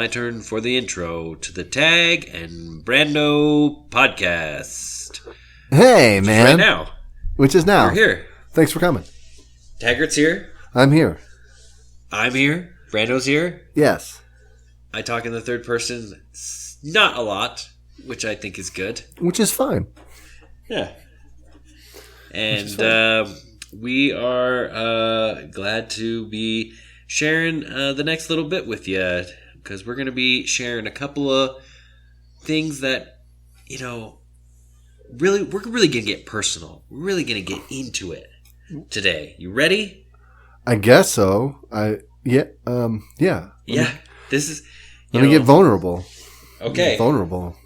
my turn for the intro to the Tag and Brando podcast. Hey, man. Right now. Which is now. We're here. Thanks for coming. Taggart's here. I'm here. I'm here. Brando's here. Yes. I talk in the third person not a lot, which I think is good. Which is fine. Yeah. And we are glad to be sharing the next little bit with you, because we're going to be sharing a couple of things that, we're really going to get personal. We're really going to get into it today. You ready? I guess so. Yeah. Yeah. This is... Let me get vulnerable. Okay. Vulnerable.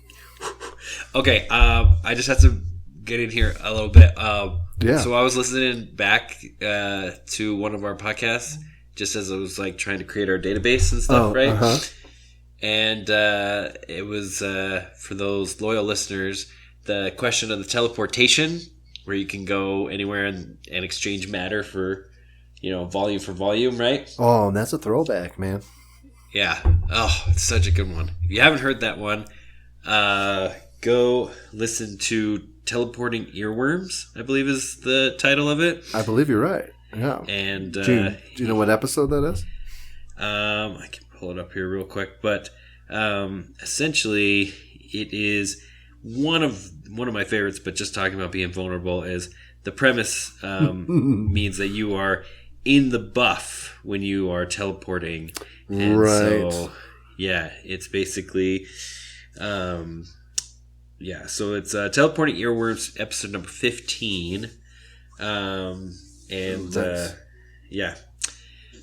Okay. I just have to get in here a little bit. Yeah. So I was listening back to one of our podcasts, just as I was trying to create our database and stuff, right? Uh-huh. And it was for those loyal listeners, the question of the teleportation, where you can go anywhere and exchange matter for, volume for volume, right? Oh, that's a throwback, man. Yeah. Oh, it's such a good one. If you haven't heard that one, go listen to Teleporting Earworms, I believe is the title of it. I believe you're right. Yeah. And do you know what episode that is? I can pull it up here real quick, but essentially it is one of my favorites. But just talking about being vulnerable, is the premise means that you are in the buff when you are teleporting, and right. So yeah, it's basically so it's Teleporting Earworms, episode number 15. And nice.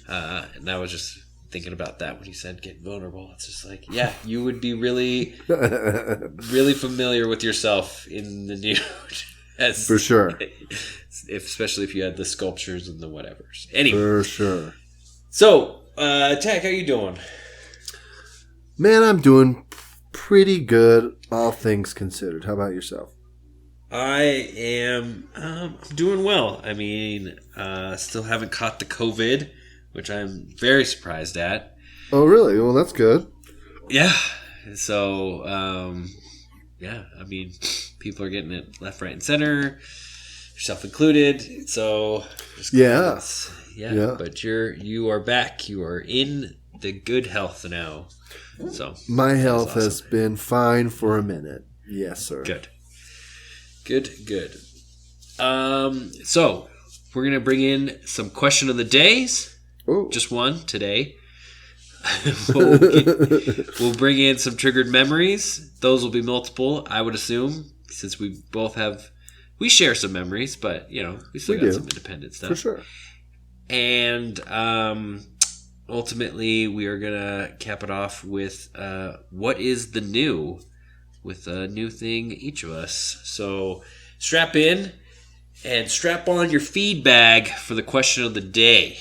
And I was just thinking about that when you said get vulnerable. It's just you would be really, really familiar with yourself in the nude. For sure. Especially if you had the sculptures and the whatevers. Anyway. For sure. So, Tech, how you doing? Man, I'm doing pretty good, all things considered. How about yourself? I am doing well. I mean, still haven't caught the COVID, which I'm very surprised at. Oh, really? Well, that's good. Yeah. So, I mean, people are getting it left, right, and center, yourself included. So, yeah. But you are back. You are in the good health now. So my health has been fine for a minute. Yes, sir. Good. So we're gonna bring in some question of the days. Ooh. Just one today. We'll bring in some triggered memories. Those will be multiple, I would assume, since we both we share some memories, but we still got some independent stuff for sure. And ultimately, we are gonna cap it off with what is the new, with a new thing each of us. So strap in and strap on your feed bag for the question of the day.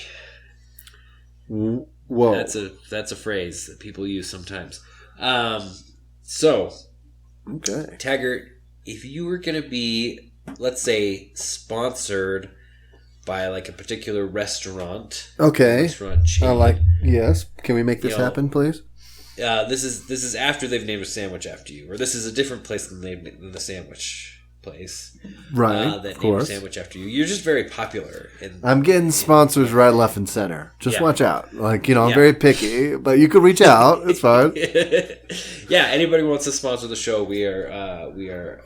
Whoa, that's a phrase that people use sometimes. So, okay, Taggart, if you were gonna be, let's say, sponsored by a particular restaurant. Okay. Restaurant chain. Yes. Can we make this happen, please? This is after they've named a sandwich after you, or this is a different place than the sandwich place. Right. That of named a course. Sandwich after you. You're just very popular. I'm getting sponsors right, left, and center. Just watch out. I'm Yeah. very picky, but you can reach out. It's fine. Yeah. Anybody who wants to sponsor the show, we are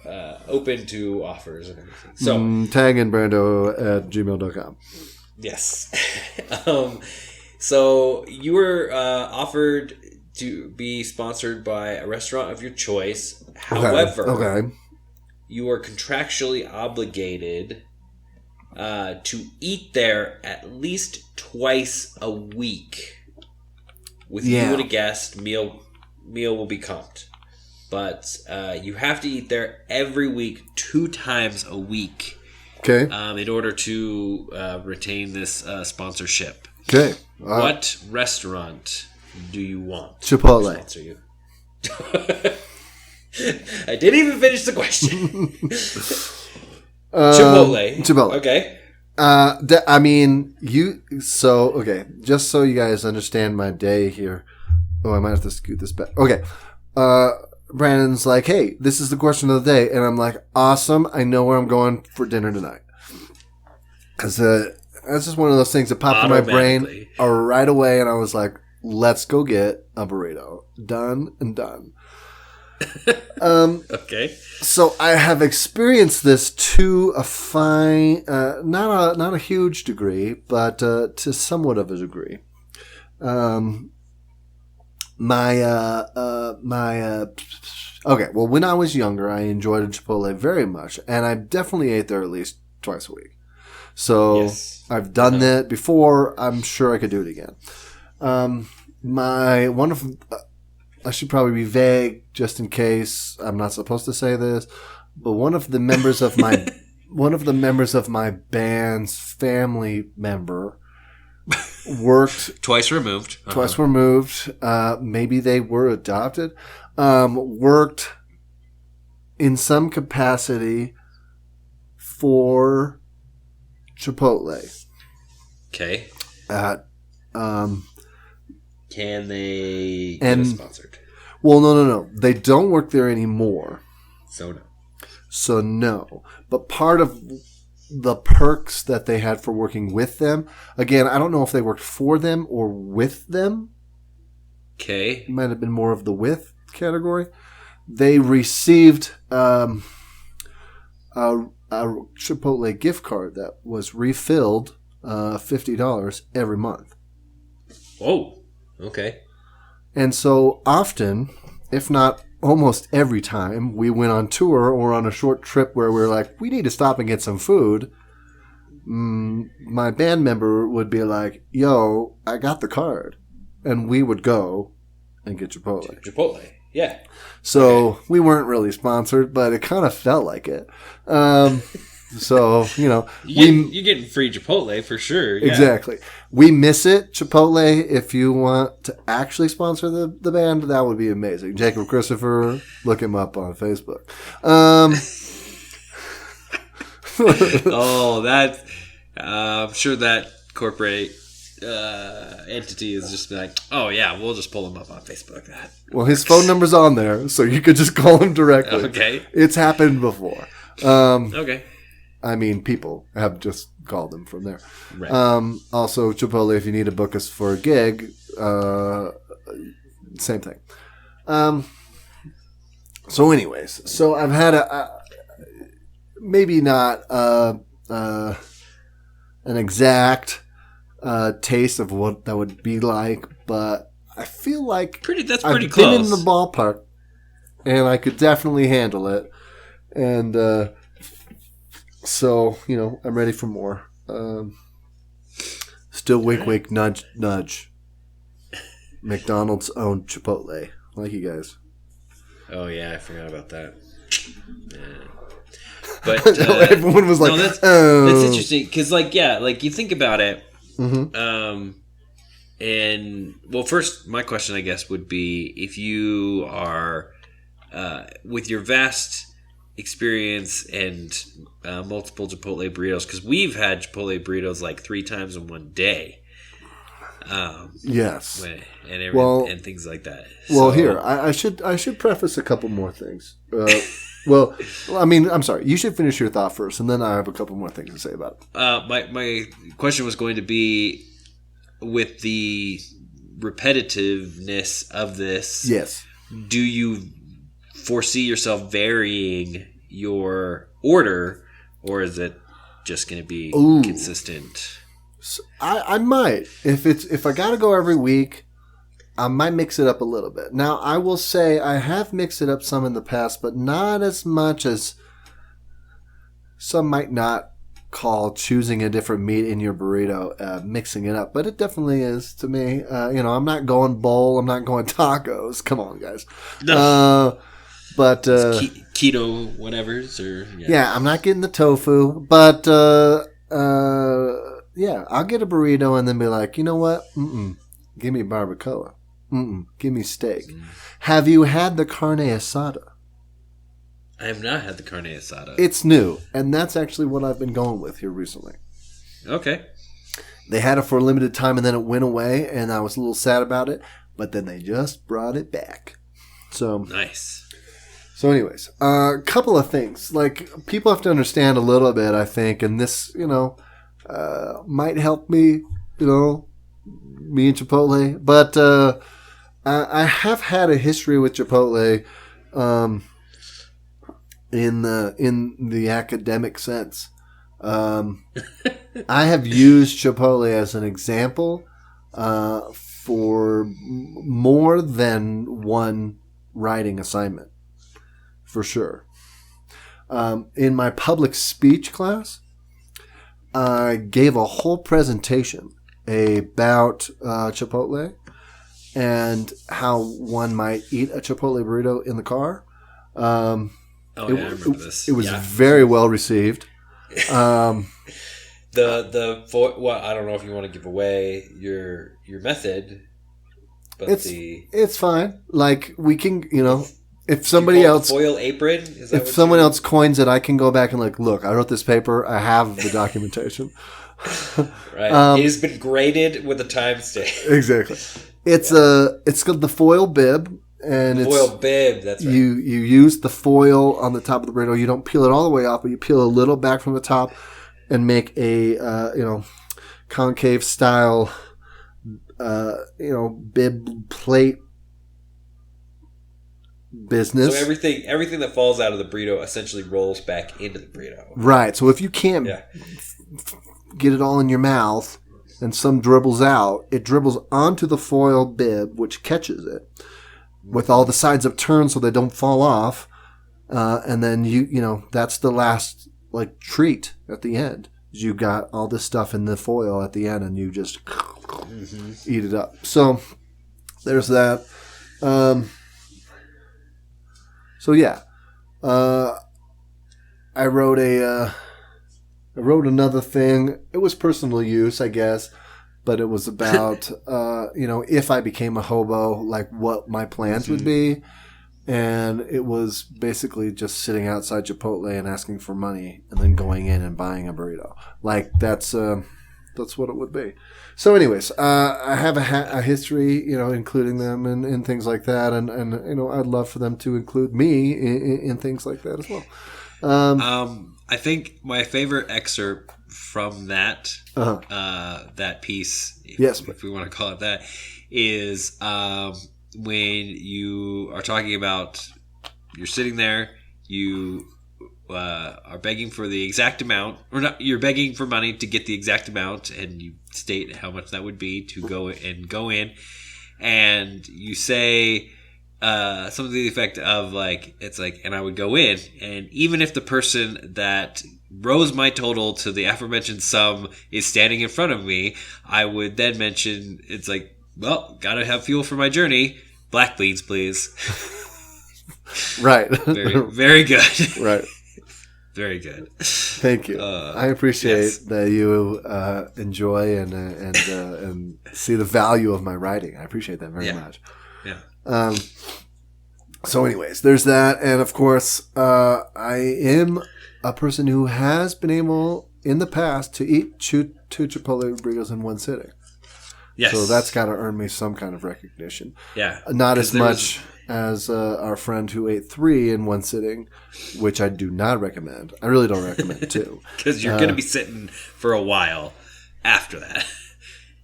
open to offers and everything. So tagandbrando@gmail.com. yes. So you were offered to be sponsored by a restaurant of your choice. However, you are contractually obligated to eat there at least twice a week. With you and a guest, meal will be comped. But you have to eat there every week, 2 times a week. Okay. In order to retain this sponsorship. Okay. What restaurant do you want? Chipotle. To sponsor you? I didn't even finish the question. Chipotle. Okay. Just so you guys understand my day here. Oh, I might have to scoot this back. Okay. Brandon's like, hey, this is the question of the day. And I'm like, awesome. I know where I'm going for dinner tonight. Because that's just one of those things that popped in my brain right away. And I was like, let's go get a burrito. Done and done. Okay. So I have experienced this to a fine, not a huge degree, but to somewhat of a degree. Okay, well, when I was younger, I enjoyed Chipotle very much, and I definitely ate there at least twice a week. So yes. I've done that before. I'm sure I could do it again. I should probably be vague just in case I'm not supposed to say this, but one of the members of my band's family member worked twice removed. Maybe they were adopted. Worked in some capacity for Chipotle. Okay. Can they get sponsored? Well, no. They don't work there anymore. So no. But part of the perks that they had for working with them, again, I don't know if they worked for them or with them. Okay. It might have been more of the with category. They received a Chipotle gift card that was refilled $50 every month. Whoa. Okay. And so often, if not almost every time, we went on tour or on a short trip where we're like, we need to stop and get some food. My band member would be like, yo, I got the card. And we would go and get Chipotle. Chipotle, yeah. So we weren't really sponsored, but it kind of felt like it. So, you're getting free Chipotle for sure. Yeah. Exactly. We miss it, Chipotle. If you want to actually sponsor the band, that would be amazing. Jacob Christopher, look him up on Facebook. I'm sure that corporate entity is just like, oh yeah, we'll just pull him up on Facebook. Well, his phone number's on there, so you could just call him directly. Okay. It's happened before. Okay. I mean, people have just called them from there. Right. Also, Chipotle, if you need to book us for a gig, same thing. So anyways, I've had maybe not an exact taste of what that would be like, but I feel like that's I've pretty close. Been in the ballpark, and I could definitely handle it. And so, I'm ready for more. Still wink, wink, nudge, nudge. McDonald's owned Chipotle. Like you guys. Oh, yeah, I forgot about that. Yeah. But everyone was like, that's interesting. Because, you think about it. Mm-hmm. And, well, first, my question, I guess, would be if you are, with your vast experience and multiple Chipotle burritos, because we've had Chipotle burritos like 3 times in one day. Yes, and things like that. Well, here I should preface a couple more things. Well, I mean, I'm sorry. You should finish your thought first, and then I have a couple more things to say about it. My question was going to be with the repetitiveness of this. Yes. Do you foresee yourself varying your order, or is it just going to be consistent? So I might. If I got to go every week, I might mix it up a little bit. Now, I will say I have mixed it up some in the past, but not as much as some might not call choosing a different meat in your burrito mixing it up. But it definitely is to me. I'm not going bowl. I'm not going tacos. Come on, guys. No. But keto whatevers or yeah, I'm not getting the tofu. But yeah, I'll get a burrito and then be like, you know what? Give me barbacoa. Give me steak. Have you had the carne asada? I have not had the carne asada. It's new, and that's actually what I've been going with here recently. Okay. They had it for a limited time, and then it went away, and I was a little sad about it. but then they just brought it back. So nice. So anyways, a couple of things. Like, people have to understand a little bit, I think, and this, might help me, me and Chipotle. But I have had a history with Chipotle in the academic sense. I have used Chipotle as an example for more than one writing assignment. For sure. In my public speech class, I gave a whole presentation about Chipotle and how one might eat a Chipotle burrito in the car. I remember this. It was very well received. I don't know if you want to give away your method, but it's fine. Like, we can, if somebody else foil apron, if someone else coins it, I can go back and look, I wrote this paper. I have the documentation. Right. It has been graded with a timestamp. Exactly. It's called the foil bib, and foil bib. That's right. You use the foil on the top of the burrito. You don't peel it all the way off, but you peel a little back from the top, and make a concave style bib plate business. So everything that falls out of the burrito essentially rolls back into the burrito. Right. So if you can't get it all in your mouth and some dribbles out, it dribbles onto the foil bib, which catches it with all the sides upturned so they don't fall off. And then that's the last treat at the end. You got all this stuff in the foil at the end, and you just eat it up. So there's that. So yeah, I wrote another thing. It was personal use, I guess, but it was about if I became a hobo, what my plans would be, and it was basically just sitting outside Chipotle and asking for money, and then going in and buying a burrito. That's what it would be. So anyways, I have a history, including them and things like that. And I'd love for them to include me in things like that as well. I think my favorite excerpt from that piece, if we want to call it that, is when you are talking about you're sitting there, you are begging for the exact amount, or not, you're begging for money to get the exact amount, and you state how much that would be to go in, and you say something to the effect of and I would go in, and even if the person that rose my total to the aforementioned sum is standing in front of me, I would then mention, gotta have fuel for my journey, black beans please. Right. Very, very good. Right. Very good. Thank you. I appreciate that you enjoy and see the value of my writing. I appreciate that very much. Yeah. So anyways, there's that. And of course, I am a person who has been able in the past to eat two Chipotle burritos in one sitting. Yes. So that's got to earn me some kind of recognition. Yeah. Not as much as our friend who ate 3 in one sitting, which I do not recommend. I really don't recommend 2. Because you're going to be sitting for a while after that.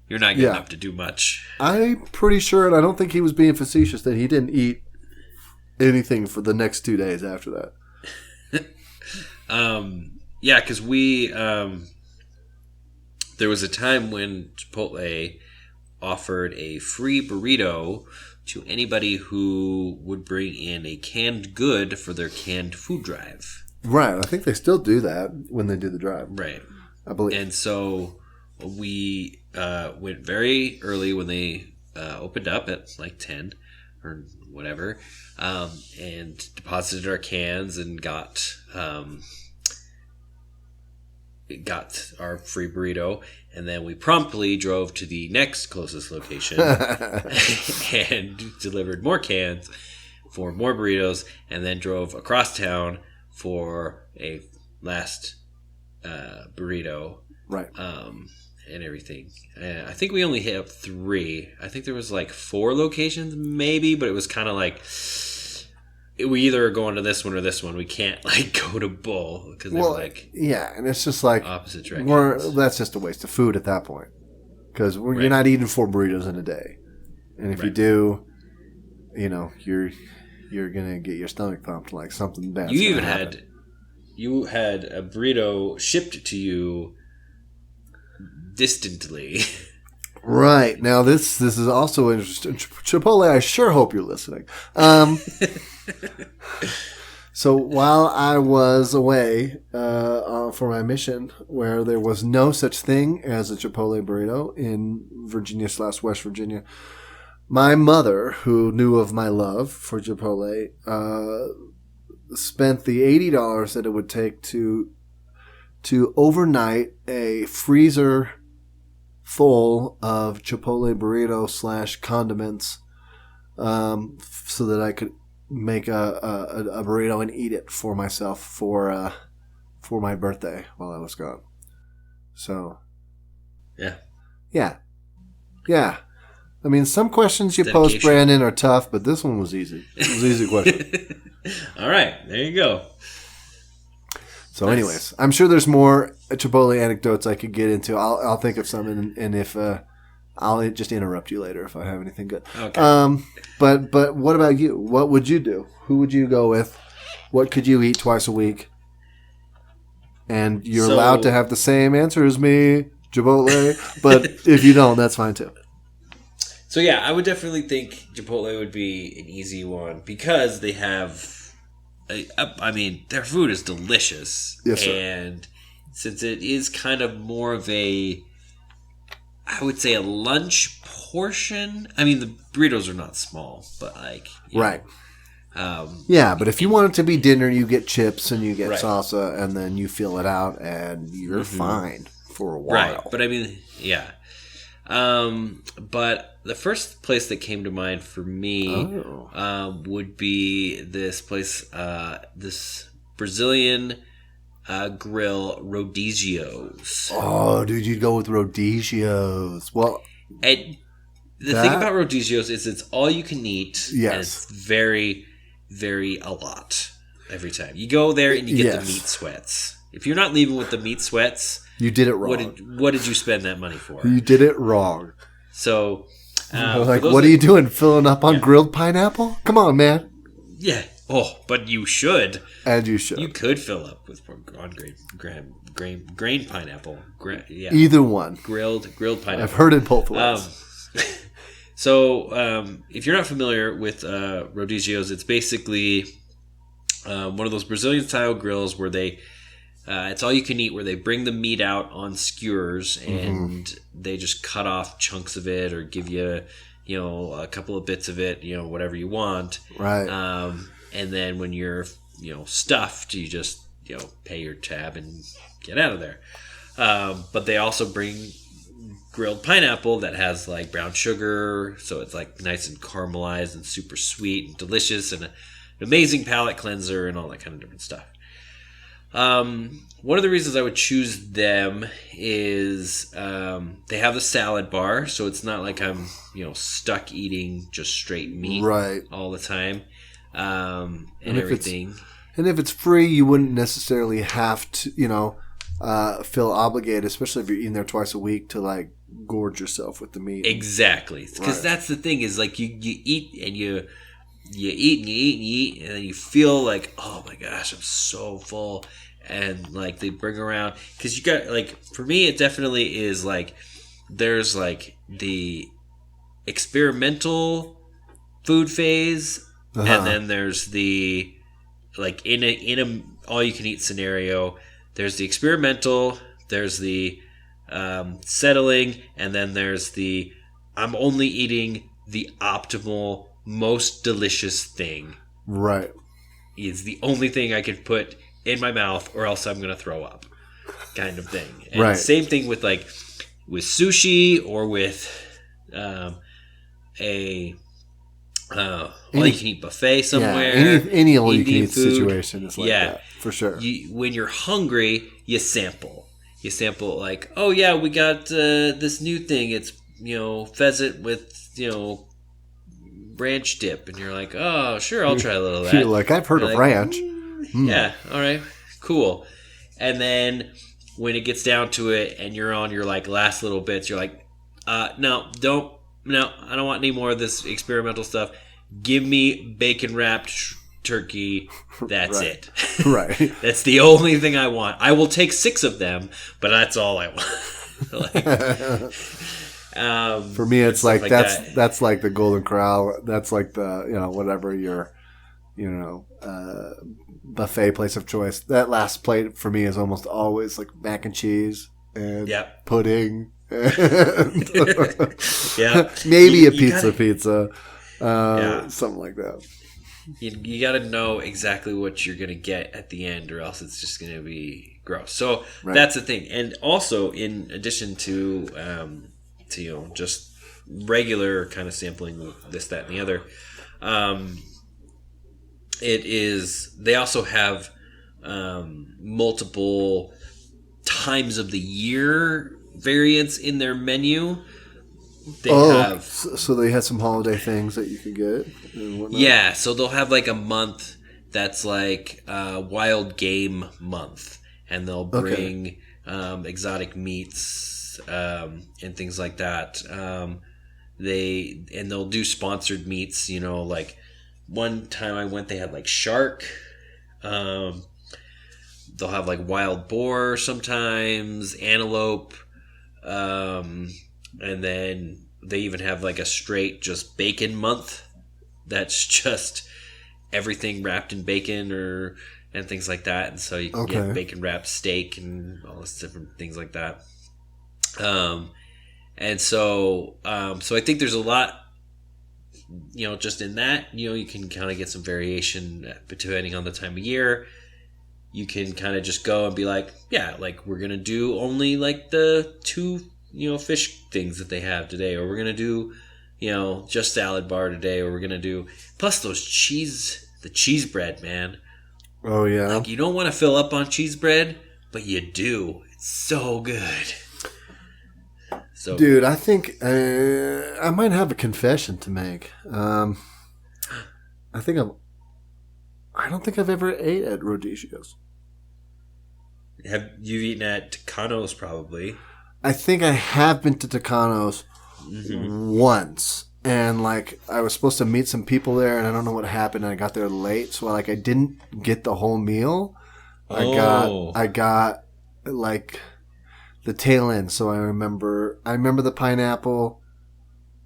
You're not getting up to do much. I'm pretty sure, and I don't think he was being facetious, that he didn't eat anything for the next 2 days after that. Because we... there was a time when Chipotle offered a free burrito to anybody who would bring in a canned good for their canned food drive. Right. I think they still do that when they do the drive. Right. I believe. And so we went very early when they opened up at 10 or whatever, and deposited our cans and got our free burrito, and then we promptly drove to the next closest location and delivered more cans for more burritos, and then drove across town for a last burrito. Right. and everything. I think we only hit up 3. I think there was like 4 locations maybe, but it was kind of like we either are going to this one or this one. We can't like go to Bull because they're like and it's just like opposite directions. That's just a waste of food at that point because you're not eating 4 burritos in a day, and if you do, you're gonna get your stomach pumped like something bad. You had a burrito shipped to you distantly. Right. Now this is also interesting. Chipotle, I sure hope you're listening. So while I was away for my mission, where there was no such thing as a Chipotle burrito in Virginia/West Virginia, my mother, who knew of my love for Chipotle, spent the $80 that it would take to overnight a freezer full of Chipotle burrito / condiments, so that I could make a burrito and eat it for myself for my birthday while I was gone. So, yeah. I mean, some questions you post, Brandon, are tough, but this one was easy. It was an easy question. All right, there you go. So, anyways, I'm sure there's more Chipotle anecdotes I could get into. I'll think of some, and if I'll just interrupt you later if I have anything good. Okay. But what about you? What would you do? Who would you go with? What could you eat twice a week? And you're allowed to have the same answer as me, Chipotle. But if you don't, that's fine too. So yeah, I would definitely think Chipotle would be an easy one because they have. I mean, their food is delicious. Yes, sir. And since it is kind of more of I would say a lunch portion. I mean, the burritos are not small, but like... Right. But if you want it to be dinner, you get chips and you get salsa, and then you fill it out, and you're fine for a while. Right, but I mean, yeah. But the first place that came to mind for me would be this place, this Brazilian grill, Rodizio's. Oh, dude, you'd go with Rodizio's. Well, and the thing about Rodizio's is it's all you can eat, and it's very, very a lot every time. You go there and you get the meat sweats. If you're not leaving with the meat sweats... You did it wrong. What did you spend that money for? You did it wrong. So, what are you doing? Filling up on grilled pineapple? Come on, man. Yeah. Oh, but you should. And you should. You could fill up with on grain pineapple. Either one. Grilled pineapple. I've heard it both ways. If you're not familiar with Rodizio's, it's basically one of those Brazilian style grills where they. It's all you can eat, where they bring the meat out on skewers and they just cut off chunks of it or give you, a couple of bits of it, whatever you want. Right. And then when you're, stuffed, you just, pay your tab and get out of there. But they also bring grilled pineapple that has like brown sugar, so it's like nice and caramelized and super sweet and delicious and an amazing palate cleanser and all that kind of different stuff. One of the reasons I would choose them is they have the salad bar, so it's not like I'm stuck eating just straight meat all the time, and everything. And if it's free, you wouldn't necessarily have to feel obligated, especially if you're eating there twice a week, to like gorge yourself with the meat. Exactly, because that's the thing is like you eat and you eat and you eat and you eat, and then you feel like, oh my gosh, I'm so full. And like they bring around, because you got like, for me, it definitely is like there's like the experimental food phase, and then there's the like in a all you can eat scenario. There's the experimental, there's the settling, and then there's the I'm only eating the optimal, most delicious thing. Right. It's the only thing I could put in my mouth or else I'm going to throw up kind of thing. And same thing with like with sushi or with all you can eat buffet somewhere. Any all you can eat situation is like that, for sure. When you're hungry, you sample. you sample like, oh yeah, we got this new thing. It's pheasant with ranch dip, and you're like, oh sure, I'll try a little of that. You're like, I've heard of ranch. Yeah, all right, cool. And then when it gets down to it, and you're on your like last little bits, you're like, no, I don't want any more of this experimental stuff. Give me bacon wrapped turkey. That's it. Right. That's the only thing I want. I will take 6 of them, but that's all I want. For me, it's like that's like the Golden Corral. That's like the whatever your buffet place of choice. That last plate for me is almost always like mac and cheese and pudding. Yeah, maybe a pizza, something like that. You got to know exactly what you're going to get at the end, or else it's just going to be gross. So that's the thing. And also, in addition to just regular kind of sampling this, that, and the other, they also have multiple times of the year variants in their menu. So they had some holiday things that you could get and whatnot? Yeah, so they'll have like a month that's like wild game month, and they'll bring exotic meats and things like that. They'll do sponsored meats. Like one time I went, they had like shark. They'll have like wild boar sometimes, antelope. And then they even have like a straight just bacon month. That's just everything wrapped in bacon and things like that. And so you can get bacon wrapped steak and all this different things like that. And so I think there's a lot, just in that, you can kind of get some variation depending on the time of year. You can kind of just go and be like, yeah, like we're going to do only like the 2 fish things that they have today, or we're gonna do, just salad bar today, or we're gonna do plus the cheese bread, man. Oh yeah, like you don't want to fill up on cheese bread, but you do. It's so good. So, dude, I think I might have a confession to make. I don't think I've ever ate at Rodizio's. Have you eaten at Tucano's? Probably. I think I have been to Tucano's once, and like I was supposed to meet some people there, and I don't know what happened. And I got there late, so like I didn't get the whole meal. I got like the tail end. So I remember the pineapple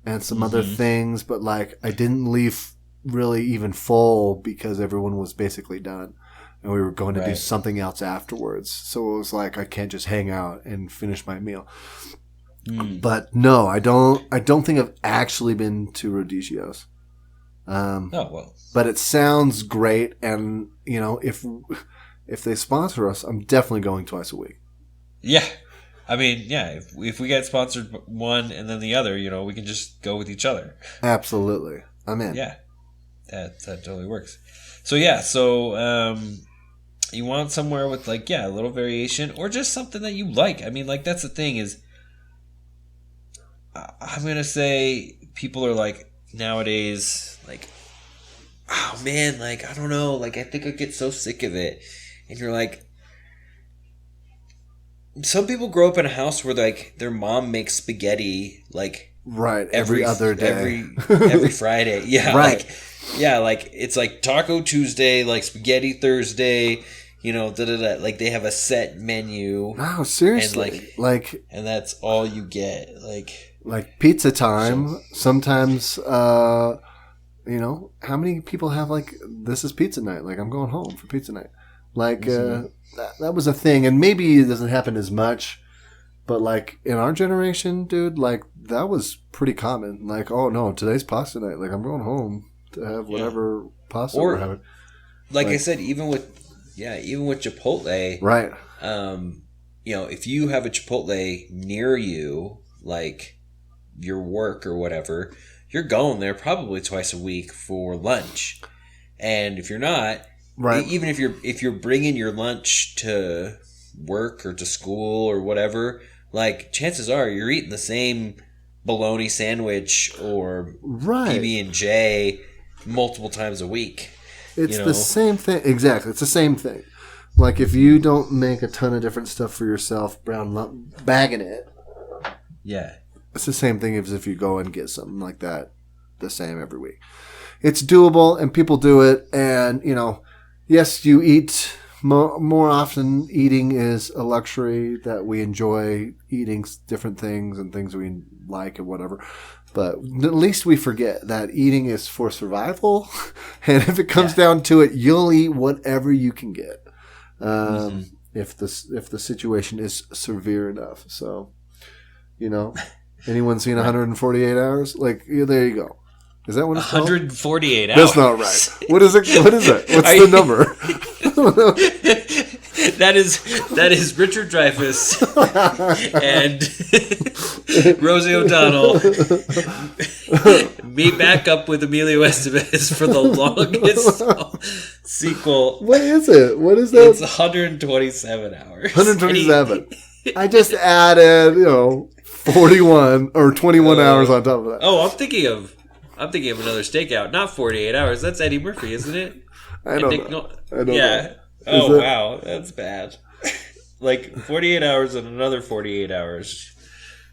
and some other things, but like I didn't leave really even full because everyone was basically done. And we were going to do something else afterwards. So it was like I can't just hang out and finish my meal. But no, I don't think I've actually been to Rodizio's. But it sounds great, and if they sponsor us, I'm definitely going twice a week. Yeah. I mean, yeah, if we get sponsored one and then the other, we can just go with each other. Absolutely. I'm in. Yeah. That totally works. So yeah, you want somewhere with like, a little variation, or just something that you like. I mean, like, that's the thing is, I'm going to say people are like, nowadays, like, oh man, like, I don't know, like, I think I get so sick of it. And you're like, some people grow up in a house where like their mom makes spaghetti like every other day, every Friday. Yeah. Right. Like it's like Taco Tuesday, like spaghetti Thursday, like they have a set menu. No, seriously. And that's all you get. Like pizza time. Sometimes, how many people have like, this is pizza night. Like I'm going home for pizza night. Like, that was a thing. And maybe it doesn't happen as much, but like in our generation, dude, like that was pretty common. Like, oh no, today's pasta night. Like I'm going home to have whatever pasta we're having. Like I said, even with Chipotle, right? If you have a Chipotle near you, like your work or whatever, you're going there probably twice a week for lunch. And if you're not, even if you're bringing your lunch to work or to school or whatever, like chances are you're eating the same bologna sandwich or PB&J multiple times a week. It's the same thing. Exactly. It's the same thing. Like if you don't make a ton of different stuff for yourself, bagging it. Yeah. It's the same thing as if you go and get something like that the same every week. It's doable and people do it. And, yes, you eat more often. Eating is a luxury that we enjoy, eating different things and things we like and whatever. But at least we forget that eating is for survival. And if it comes down to it, you'll eat whatever you can get. If the situation is severe enough. So, anyone seen 148 hours? Like, there you go. Is that what it's 148 called? That's not right. What is it? What is it? What's the number? That is Richard Dreyfuss and Rosie O'Donnell meet back up with Emilio Estevez for the longest sequel. What is it? What is that? It's 127 hours. 127. I just added, 41 or 21 hours on top of that. Oh, I'm thinking of another stakeout. Not 48 hours. That's Eddie Murphy, isn't it? I don't know. Yeah. Oh, wow. That's bad. Like 48 hours and another 48 hours.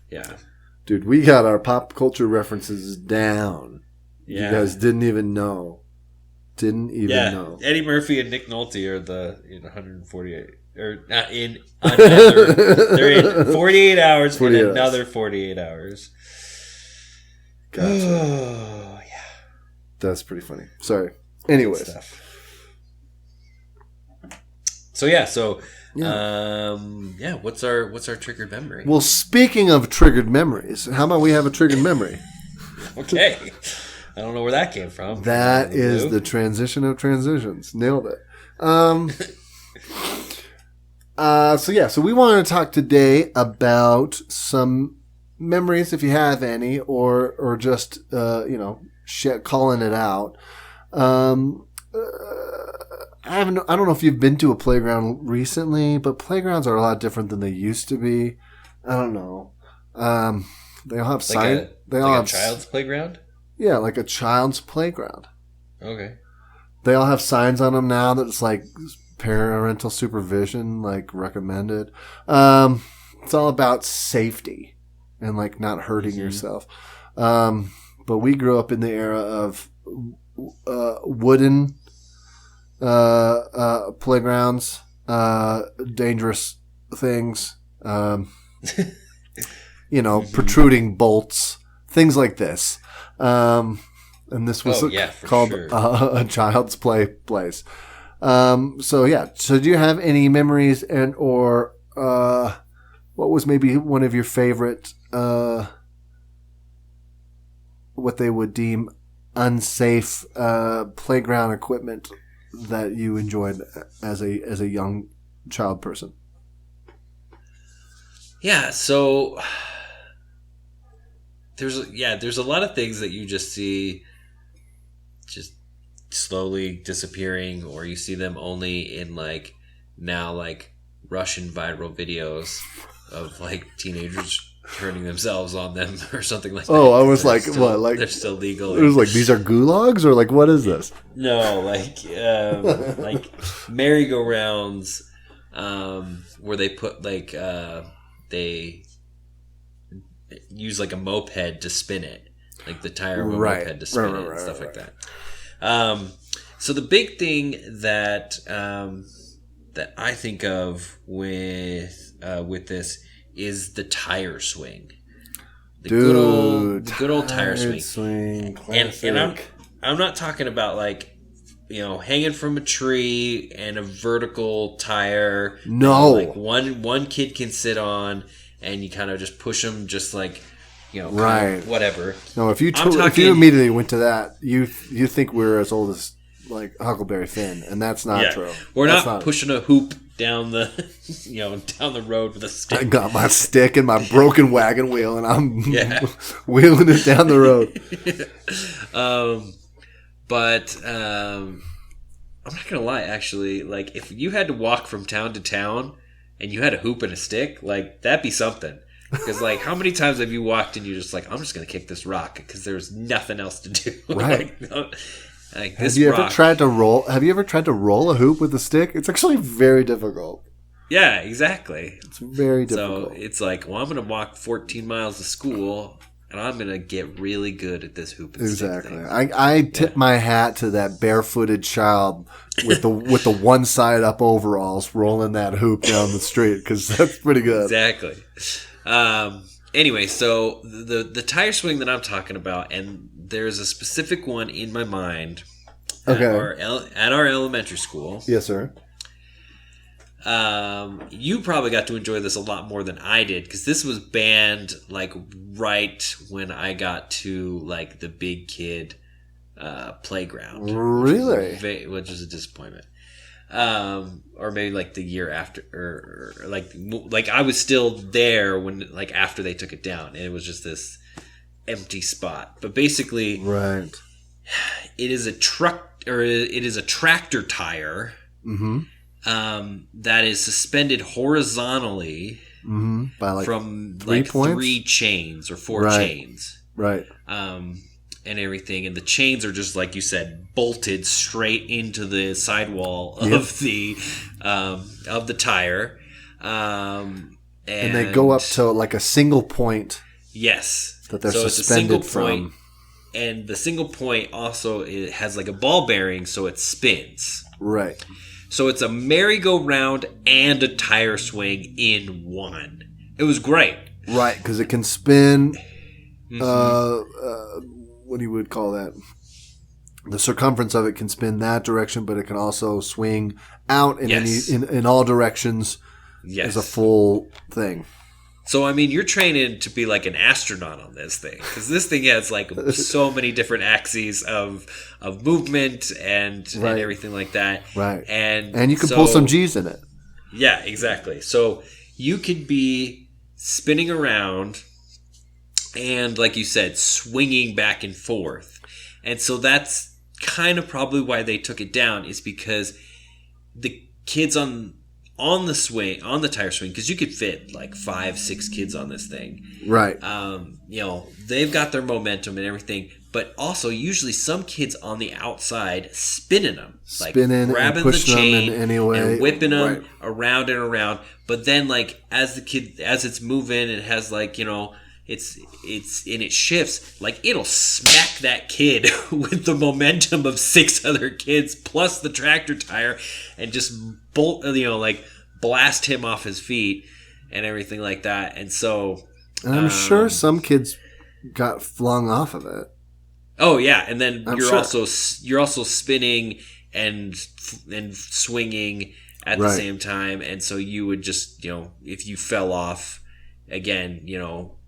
Yeah. Dude, we got our pop culture references down. Yeah. You guys didn't even know. Know. Eddie Murphy and Nick Nolte are in 148. Or not in another. They're in 48 hours 48 and another 48 hours. Gotcha. Oh, yeah. That's pretty funny. Sorry. Anyways. What's our triggered memory? Well, speaking of triggered memories, how about we have a triggered memory? Okay. I don't know where that came from. That is the transition of transitions. Nailed it. So we want to talk today about some memories, if you have any, or just calling it out. I don't know if you've been to a playground recently, but playgrounds are a lot different than they used to be. I don't know. They all have signs. They all have a child's playground. Yeah, like a child's playground. Okay. They all have signs on them now that it's like parental supervision, like recommended. It's all about safety and like not hurting yourself. But we grew up in the era of wooden playgrounds, dangerous things, protruding bolts, things like this. And this was called a child's place. So do you have any memories or what was maybe one of your favorite, what they would deem unsafe playground equipment that you enjoyed as a young child person? Yeah, so there's a lot of things that you just see just slowly disappearing, or you see them only in like Russian viral videos of like teenagers turning themselves on them or something like that. Oh, I was like, what? Like they're still legal. It was like, these are gulags, or like, what is this? No, like merry-go-rounds, where they put like they use like a moped to spin it, like the tire of a moped to spin it and stuff like that. So the big thing that that I think of with this is the tire swing. The good old tire swing. And I'm not talking about like, hanging from a tree and a vertical tire. No. Like one kid can sit on and you kind of just push them just like, right. Whatever. No, if you immediately went to that, you think we're as old as like Huckleberry Finn, and that's not true. We're not pushing a hoop down the down the road with a stick. I got my stick and my broken wagon wheel, and I'm wheeling it down the road. But I'm not gonna lie. Actually, like if you had to walk from town to town, and you had a hoop and a stick, like, that'd be something. Because, like, how many times have you walked and you're just like, I'm just going to kick this rock because there's nothing else to do. Right. Have you ever tried to roll a hoop with a stick? It's actually very difficult. Yeah, exactly. It's very difficult. So it's like, well, I'm going to walk 14 miles to school, and I'm going to get really good at this hoop and stick thing. I tip my hat to that barefooted child with the one side up overalls rolling that hoop down the street, because that's pretty good. Exactly. Anyway, so the tire swing that I'm talking about, and there's a specific one in my mind at our elementary school. Yes, sir. You probably got to enjoy this a lot more than I did, because this was banned like right when I got to like the big kid playground. Really? Which is a disappointment. Or maybe like the year after, or like I was still there when, like, after they took it down, and it was just this empty spot. But basically, right, it is a tractor tire. Mm-hmm. That is suspended horizontally by like from three chains or four chains, right? And everything, and the chains are just, like you said, bolted straight into the sidewall of the tire, and they go up to like a single point. Yes, that they're suspended from. And the single point also, it has like a ball bearing, so it spins. Right. So it's a merry-go-round and a tire swing in one. It was great. Right, because it can spin. Mm-hmm. What do you would call that? The circumference of it can spin that direction, but it can also swing out in in all directions as a full thing. So, I mean, you're training to be like an astronaut on this thing, because this thing has like so many different axes of movement and everything like that. Right. And you can pull some G's in it. Yeah, exactly. So you could be spinning around and, like you said, swinging back and forth. And so that's kind of probably why they took it down, is because the kids on the tire swing, because you could fit like 5-6 kids on this thing, right? They've got their momentum and everything, but also usually some kids on the outside spinning them, grabbing the chain and whipping them around and around. But then, like, as it's moving, it has like, it's and it shifts, like, it'll smack that kid with the momentum of 6 other kids plus the tractor tire, and just blast him off his feet and everything like that. And so, and I'm sure some kids got flung off of it. Oh yeah, and then you're also spinning and swinging at the same time, and so you would just, if you fell off again,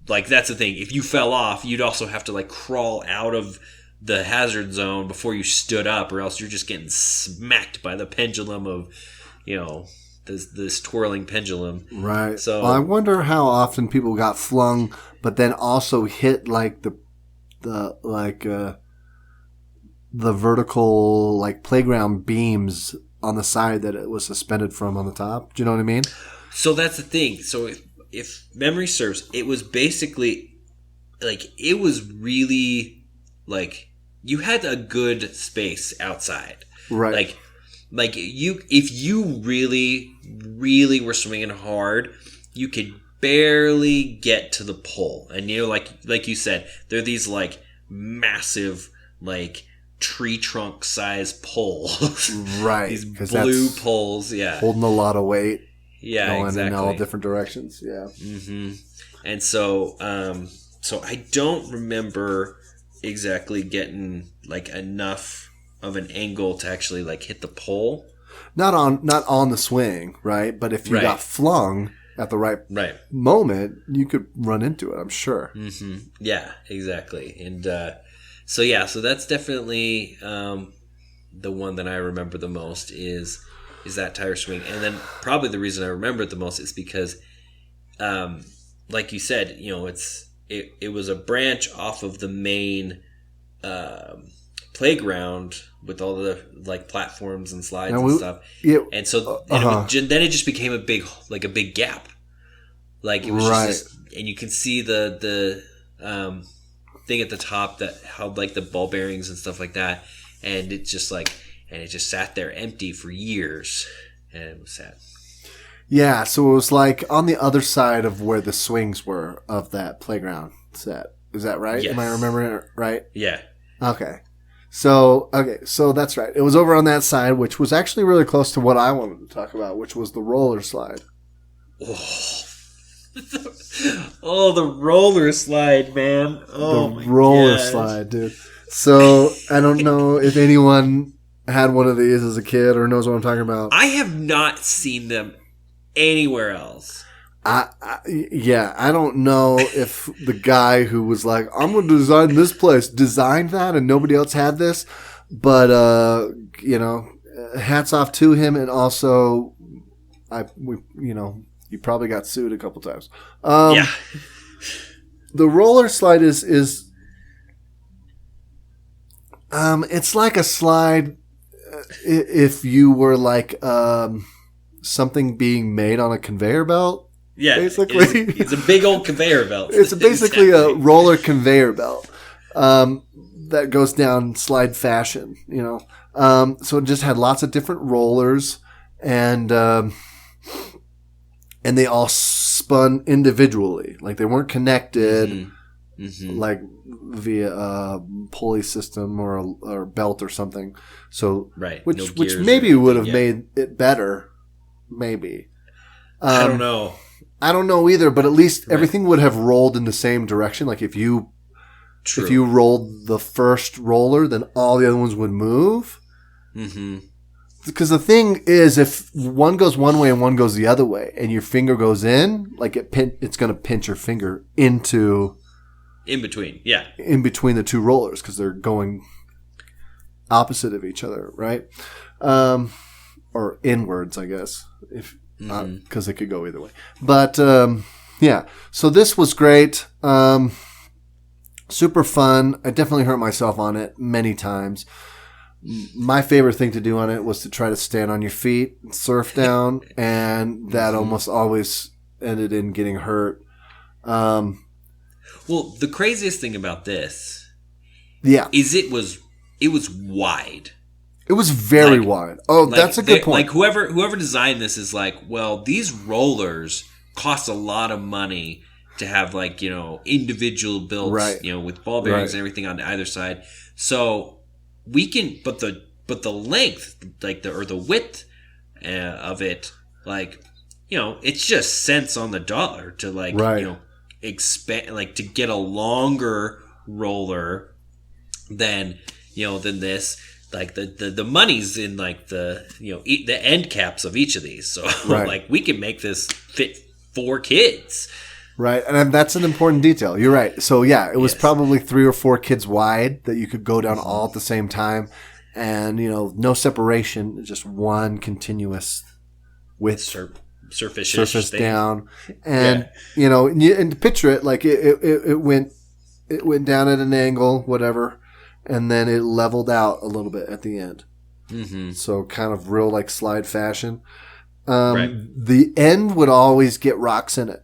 like, that's the thing. If you fell off, you'd also have to like crawl out of the hazard zone before you stood up, or else you're just getting smacked by the pendulum of, this twirling pendulum. Right. So I wonder how often people got flung, but then also hit like the vertical, like, playground beams on the side that it was suspended from on the top. Do you know what I mean? So that's the thing. So if memory serves, it was basically like, it was really like you had a good space outside, right? Like if you really, really were swinging hard, you could barely get to the pole. And like you said, they're these like massive, like, tree trunk size poles, right? These blue poles, holding a lot of weight. Yeah, going exactly. in all different directions. Yeah. Mm-hmm. And so, so I don't remember exactly getting like enough of an angle to actually like hit the pole. Not on the swing, right? But if you got flung at the right moment, you could run into it, I'm sure. Mm-hmm. Yeah, exactly. And so that's definitely the one that I remember the most is that tire swing. And then probably the reason I remember it the most is because, like you said, it was a branch off of the main playground with all the like platforms and slides and stuff. Yeah, and so then it just became a big gap. Like it was just and you can see the thing at the top that held like the ball bearings and stuff like that, and it just sat there empty for years, and it was sad. Yeah, so it was like on the other side of where the swings were of that playground set. Is that right? Yes. Am I remembering it right? Yeah. Okay, so that's right. It was over on that side, which was actually really close to what I wanted to talk about, which was the roller slide. Oh, the roller slide, man. Oh, the roller slide, dude. So I don't know if anyone had one of these as a kid or knows what I'm talking about. I have not seen them anywhere else. I don't know if the guy who was like, I'm going to design this place, designed that and nobody else had this. But, hats off to him. And also, you probably got sued a couple times. Yeah. The roller slide is it's like a slide if you were like something being made on a conveyor belt. Yeah, basically. It's a big old conveyor belt. It's basically a roller conveyor belt that goes down slide fashion, So it just had lots of different rollers, and they all spun individually. Like they weren't connected, like via a pulley system or a belt or something. So, which maybe would have made it better. Maybe. I don't know. I don't know either, but at least everything would have rolled in the same direction. Like if you rolled the first roller, then all the other ones would move. Mm-hmm. Because the thing is, if one goes one way and one goes the other way, and your finger goes in, like it's going to pinch your finger in between the two rollers because they're going opposite of each other, right? Or inwards, I guess, because it could go either way. But so this was great, super fun. I definitely hurt myself on it many times. My favorite thing to do on it was to try to stand on your feet and surf down, and that almost always ended in getting hurt. Well, the craziest thing about this, is it was wide. It was very wide. Oh, that's a good point. Like whoever designed this is like, well, these rollers cost a lot of money to have individual builds, with ball bearings and everything on either side. So we can, but the length, the width of it, it's just cents on the dollar to expand, to get a longer roller than this. Like the money's in the end caps of each of these. So we can make this fit 4 kids. Right, and that's an important detail. You're right. So it was probably 3 or 4 kids wide that you could go down all at the same time, and no separation, just one continuous width surface down, and and to picture it like it went down at an angle, whatever, and then it leveled out a little bit at the end. Mm-hmm. So kind of real slide fashion. The end would always get rocks in it.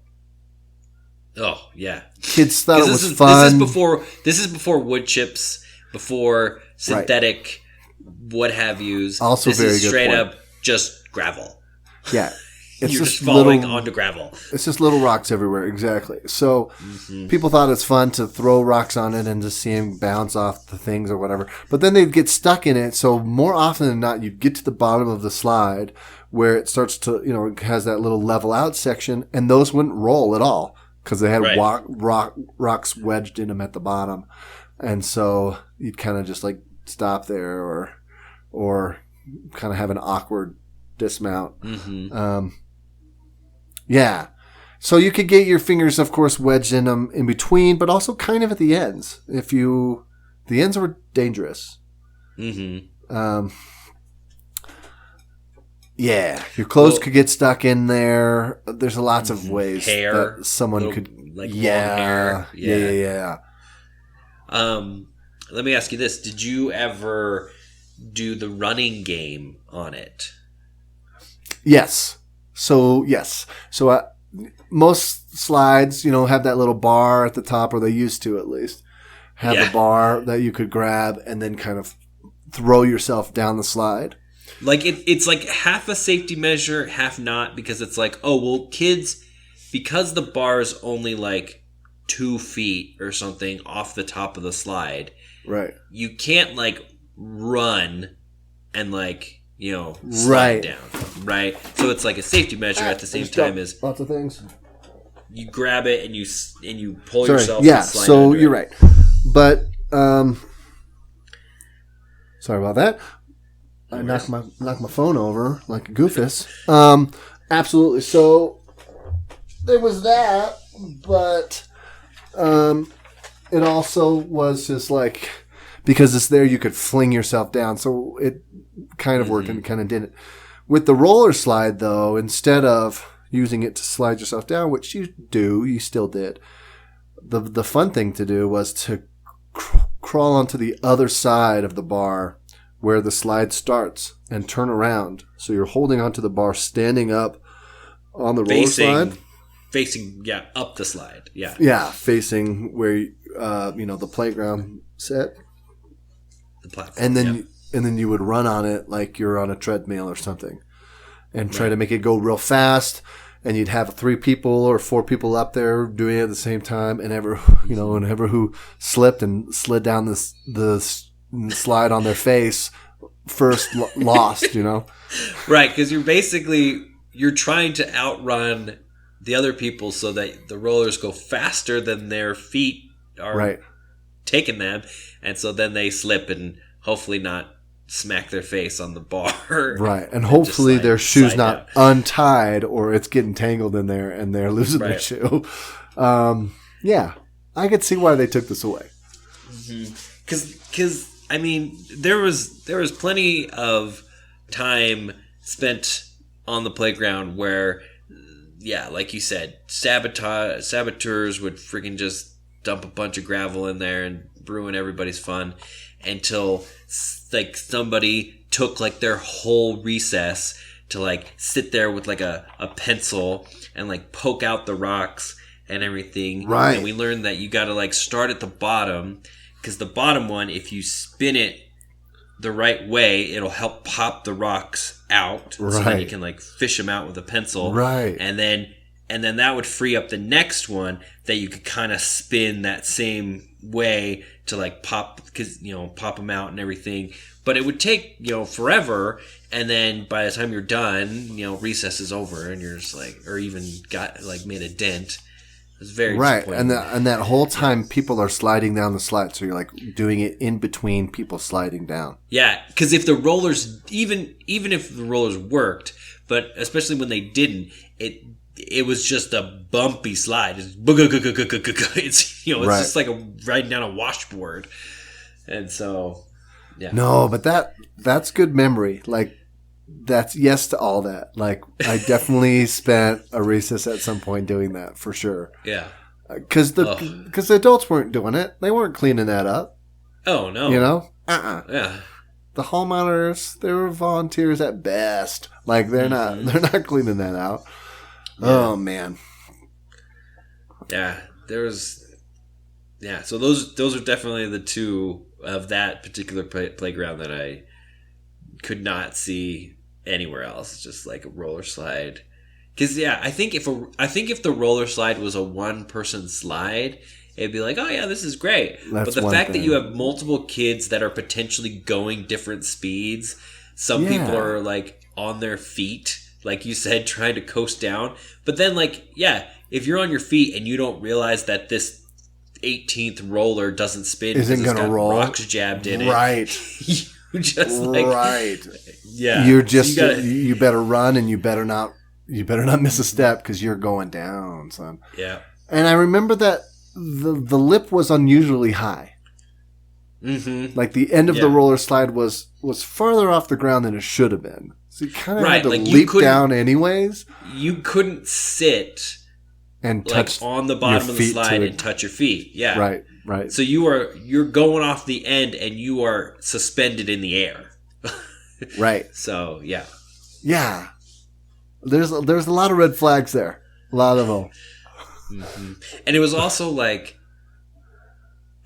Oh yeah, kids thought it was fun. This is before wood chips, before synthetic, what have yous. Also, this very is good straight point. up just gravel. Yeah, it's just falling onto gravel. It's just little rocks everywhere. Exactly. So people thought it's fun to throw rocks on it and just see them bounce off the things or whatever. But then they'd get stuck in it. So more often than not, you'd get to the bottom of the slide where it starts to, it has that little level out section, and those wouldn't roll at all. Because they had rocks wedged in them at the bottom. And so you'd kind of just stop there or kind of have an awkward dismount. Mm-hmm. So you could get your fingers, of course, wedged in them in between, but also kind of at the ends. The ends were dangerous. Mm-hmm. Your clothes could get stuck in there. There's lots of ways that someone could, long hair. Yeah. let me ask you this: did you ever do the running game on it? Yes. So most slides, have that little bar at the top, or they used to at least have a bar that you could grab and then kind of throw yourself down the slide. Like it's like half a safety measure, half not, because it's like, oh well, kids, because the bar is only like 2 feet or something off the top of the slide. Right. You can't like run and like, slide down. Right. So it's like a safety measure at the same time as lots of things. You grab it and you pull yourself. Yeah. And slide So you're right. But sorry about that. I knocked my phone over like a goofus. Absolutely. So there was that, but it also was just like, because it's there, you could fling yourself down. So it kind of worked and kind of didn't. With the roller slide, though, instead of using it to slide yourself down, which you still did, the fun thing to do was to crawl onto the other side of the bar where the slide starts and turn around. So you're holding onto the bar, standing up on the roller slide. Facing, up the slide. Yeah. Yeah, facing where, the playground set. The platform. And then you would run on it like you're on a treadmill or something and try to make it go real fast. And you'd have 3 people or 4 people up there doing it at the same time. And whenever who slipped and slid down the slide on their face first lost, Right, because you're trying to outrun the other people so that the rollers go faster than their feet are taking them, and so then they slip and hopefully not smack their face on the bar. Right, and hopefully their shoe's not untied or it's getting tangled in there and they're losing their shoe. Yeah, I could see why they took this away. Because I mean, there was plenty of time spent on the playground where, like you said, saboteurs would freaking just dump a bunch of gravel in there and ruin everybody's fun until like somebody took like their whole recess to like sit there with like a pencil and like poke out the rocks and everything. Right. And we learned that you got to like start at the bottom, because the bottom one, if you spin it the right way, it'll help pop the rocks out. Right. So then you can like fish them out with a pencil. Right. And then that would free up the next one that you could kind of spin that same way to like pop them out and everything. But it would take, forever. And then by the time you're done, recess is over and you're just like, or even got like made a dent. It was very disappointing. And that whole time people are sliding down the slide. So you're like doing it in between people sliding down. Yeah. Because if the rollers, even if the rollers worked, but especially when they didn't, it was just a bumpy slide. It's just like riding down a washboard. And so, yeah. No, but that's good memory. Like, that's yes to all that. Like, I definitely spent a recess at some point doing that for sure. Yeah. Because the adults weren't doing it. They weren't cleaning that up. Oh, no. Yeah. The hall monitors, they were volunteers at best. Like, they're not cleaning that out. Yeah. Oh man. Yeah, so those are definitely the two of that particular playground that I could not see anywhere else. It's just like a roller slide. Because I think if the roller slide was a 1-person slide, it'd be like, oh yeah, this is great. But the fact that you have multiple kids that are potentially going different speeds, some people are like on their feet, like you said, trying to coast down. But then, like, if you're on your feet and you don't realize that this 18th roller doesn't spin because it's got roll, rocks jabbed in it. Right. You just like... Right. Yeah. You're just... You better run and you better not miss a step because you're going down, son. Yeah. And I remember that the lip was unusually high. Mm-hmm. Like, the end of the roller slide was farther off the ground than it should have been. So you kind of had to leap down anyways. You couldn't sit and touch on the bottom of the slide and touch your feet. Yeah. Right. Right. So you're going off the end and you are suspended in the air. Right. So, yeah. Yeah. There's a lot of red flags there. A lot of them. Mm-hmm. And it was also like,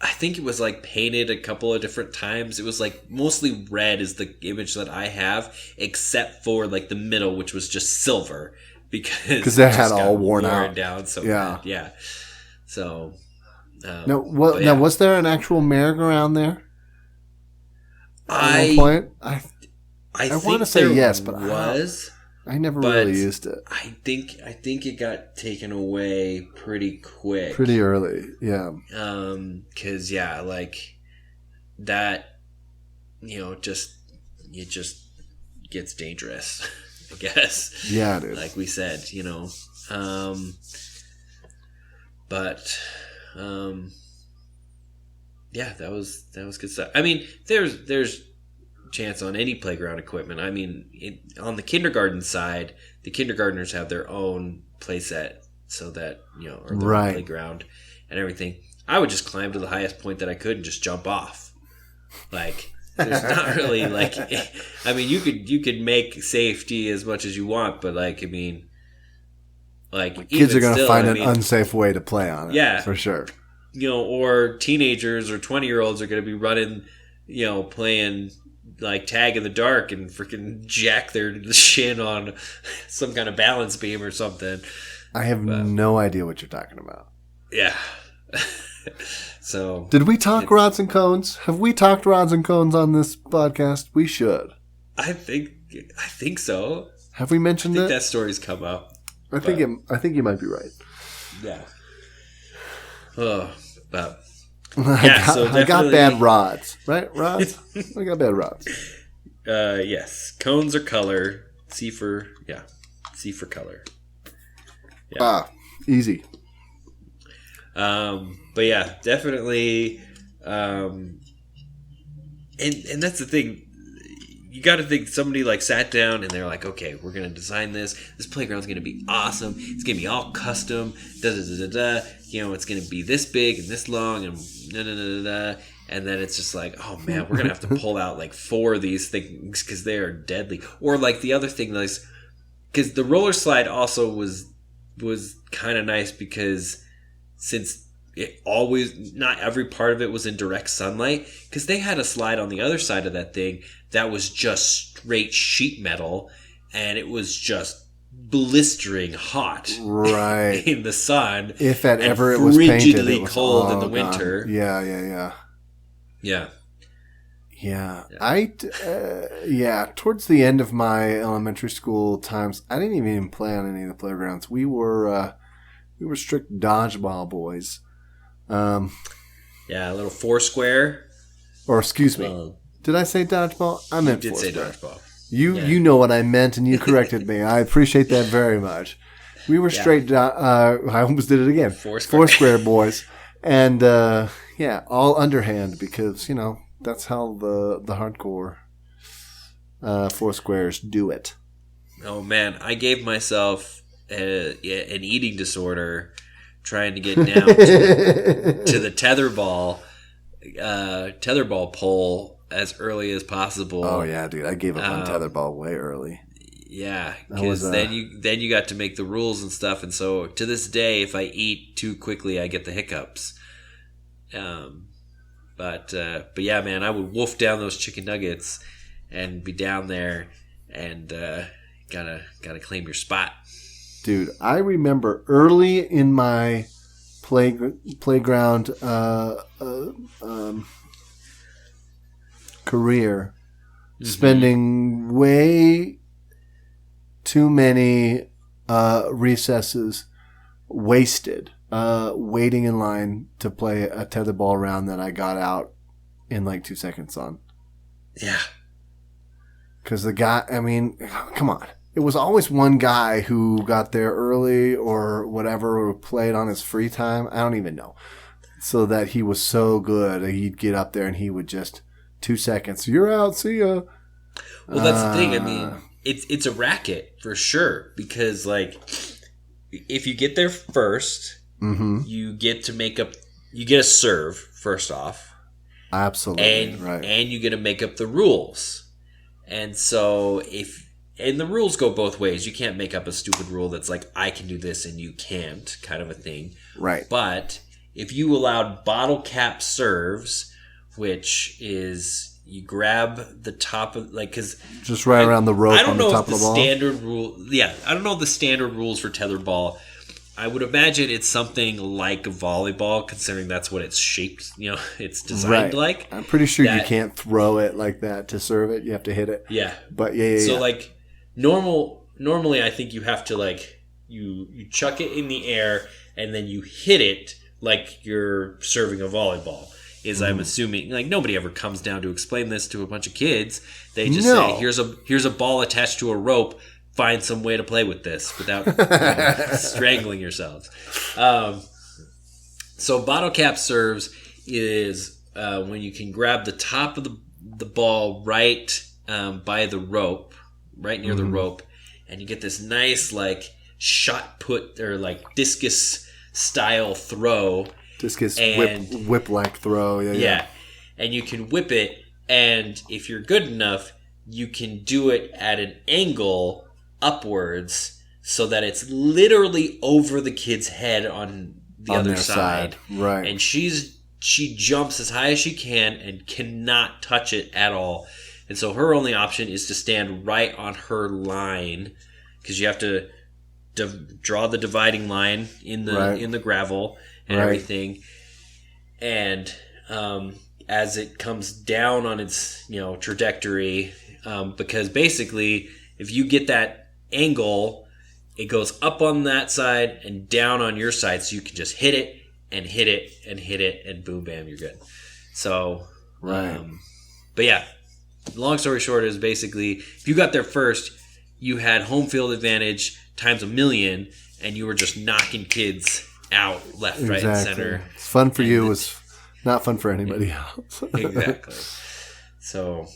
I think it was like painted a couple of different times. It was like mostly red is the image that I have, except for like the middle, which was just silver because they had all worn out down. So yeah. bad. Yeah. So now was there an actual merry-go-round there? At one point, I want to say yes, but I never really used it. I think it got taken away pretty quick, pretty early. Yeah. Because like that, it just gets dangerous, I guess. Yeah, it is. Like we said, but yeah, that was good stuff. I mean, there's chance on any playground equipment. I mean, on the kindergarten side, the kindergartners have their own play set, so that or their own playground and everything. I would just climb to the highest point that I could and just jump off. Like, there's not really like, I mean, you could make safety as much as you want, but like, I mean, like kids are going to find an unsafe way to play on it. Yeah, for sure. Or teenagers or 20-year-olds are going to be running, playing like tag in the dark and freaking jack their shin on some kind of balance beam or something. I have no idea what you're talking about. Yeah. So did we talk rods and cones? Have we talked rods and cones on this podcast? We should. I think so. Have we mentioned it? I think that story's come up. I think you might be right. Yeah. Oh, but I got bad rods, right? Rods. I got bad rods. Yes, cones are color. C for color. Yeah. Easy. But yeah, definitely. And that's the thing. You got to think somebody like sat down and they're like, okay, we're gonna design this. This playground's gonna be awesome. It's gonna be all custom. Da da da da da. It's gonna be this big and this long and da da da da. And then it's just like, oh man, we're gonna have to pull out like 4 of these things because they are deadly. Or like the other thing, like, because the roller slide also was kind of nice because since it always, not every part of it was in direct sunlight, because they had a slide on the other side of that thing that was just straight sheet metal, and it was just blistering hot, right, in the sun. If that ever it was painted, frigidly it was, cold in the winter. Yeah. Towards the end of my elementary school times, I didn't even play on any of the playgrounds. We were strict dodgeball boys. A little Foursquare. Or excuse me, did I say dodgeball? I meant you did Foursquare. say dodgeball. You know what I meant, and you corrected me. I appreciate that very much. We were straight. I almost did it again. Foursquare boys, and all underhand because that's how the hardcore Foursquares do it. Oh man, I gave myself an eating disorder trying to get down to the tetherball pole as early as possible. Oh yeah, dude, I gave up on tetherball way early. Yeah, because then you got to make the rules and stuff, and so to this day, if I eat too quickly, I get the hiccups. But yeah, man, I would wolf down those chicken nuggets and be down there and gotta claim your spot. Dude, I remember early in my playground career, spending way too many recesses wasted waiting in line to play a tetherball round that I got out in like 2 seconds on. Yeah. Because the guy, I mean, come on. It was always one guy who got there early or whatever, or played on his free time. I don't even know. So that he was so good, he'd get up there and he would just 2 seconds. You're out. See ya. Well, that's the thing. I mean, it's a racket for sure because, like, if you get there first, you get to make up. You get a serve first off. Absolutely. And you get to make up the rules. And so and the rules go both ways. You can't make up a stupid rule that's like, I can do this and you can't, kind of a thing. Right. But if you allowed bottle cap serves, which is you grab the top of, like, because just right around the rope on the top of the ball. Standard rule. Yeah, I don't know the standard rules for tetherball. I would imagine it's something like volleyball, considering that's what it's shaped. It's designed like. I'm pretty sure you can't throw it like that to serve it. You have to hit it. Yeah, but yeah. So like normally, I think you have to like you chuck it in the air and then you hit it like you're serving a volleyball. I'm assuming, like, nobody ever comes down to explain this to a bunch of kids. They just say, here's a ball attached to a rope. Find some way to play with this without strangling yourselves. So bottle cap serves is when you can grab the top of the ball right by the rope, right near the rope, and you get this nice like shot put or like discus style throw. Discus whip-like throw. Yeah. And you can whip it, and if you're good enough, you can do it at an angle upwards so that it's literally over the kid's head on the other side. Right. And she jumps as high as she can and cannot touch it at all. And so her only option is to stand right on her line, because you have to draw the dividing line in the gravel and everything. And as it comes down on its trajectory, because basically if you get that angle, it goes up on that side and down on your side, so you can just hit it and hit it and hit it, and boom, bam, you're good. So, but yeah, long story short is basically if you got there first, you had home field advantage times 1,000,000, and you were just knocking kids out left, right, and center. It's fun for you. It's not fun for anybody else. Exactly. So,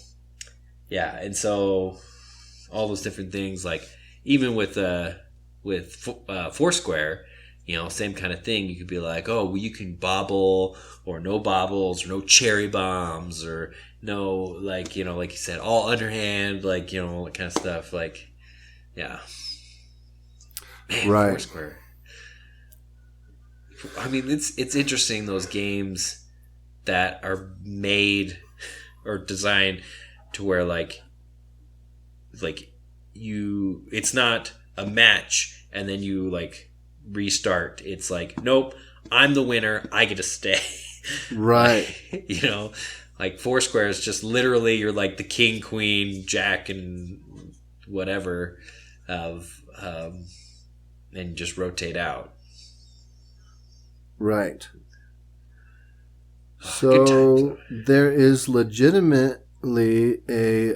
yeah, and so all those different things, like even with Foursquare, same kind of thing. You could be like, oh, well, you can bobble or no bobbles or no cherry bombs or no, like, like you said, all underhand, like, all that kind of stuff. Like, yeah. Man, right. Foursquare. I mean, it's interesting, those games that are made or designed to where like it's not a match and then you like restart. It's like, nope, I'm the winner, I get to stay. Right. Like Foursquare is just literally you're like the king, queen, jack, and whatever of and just rotate out. Right. So there is legitimately a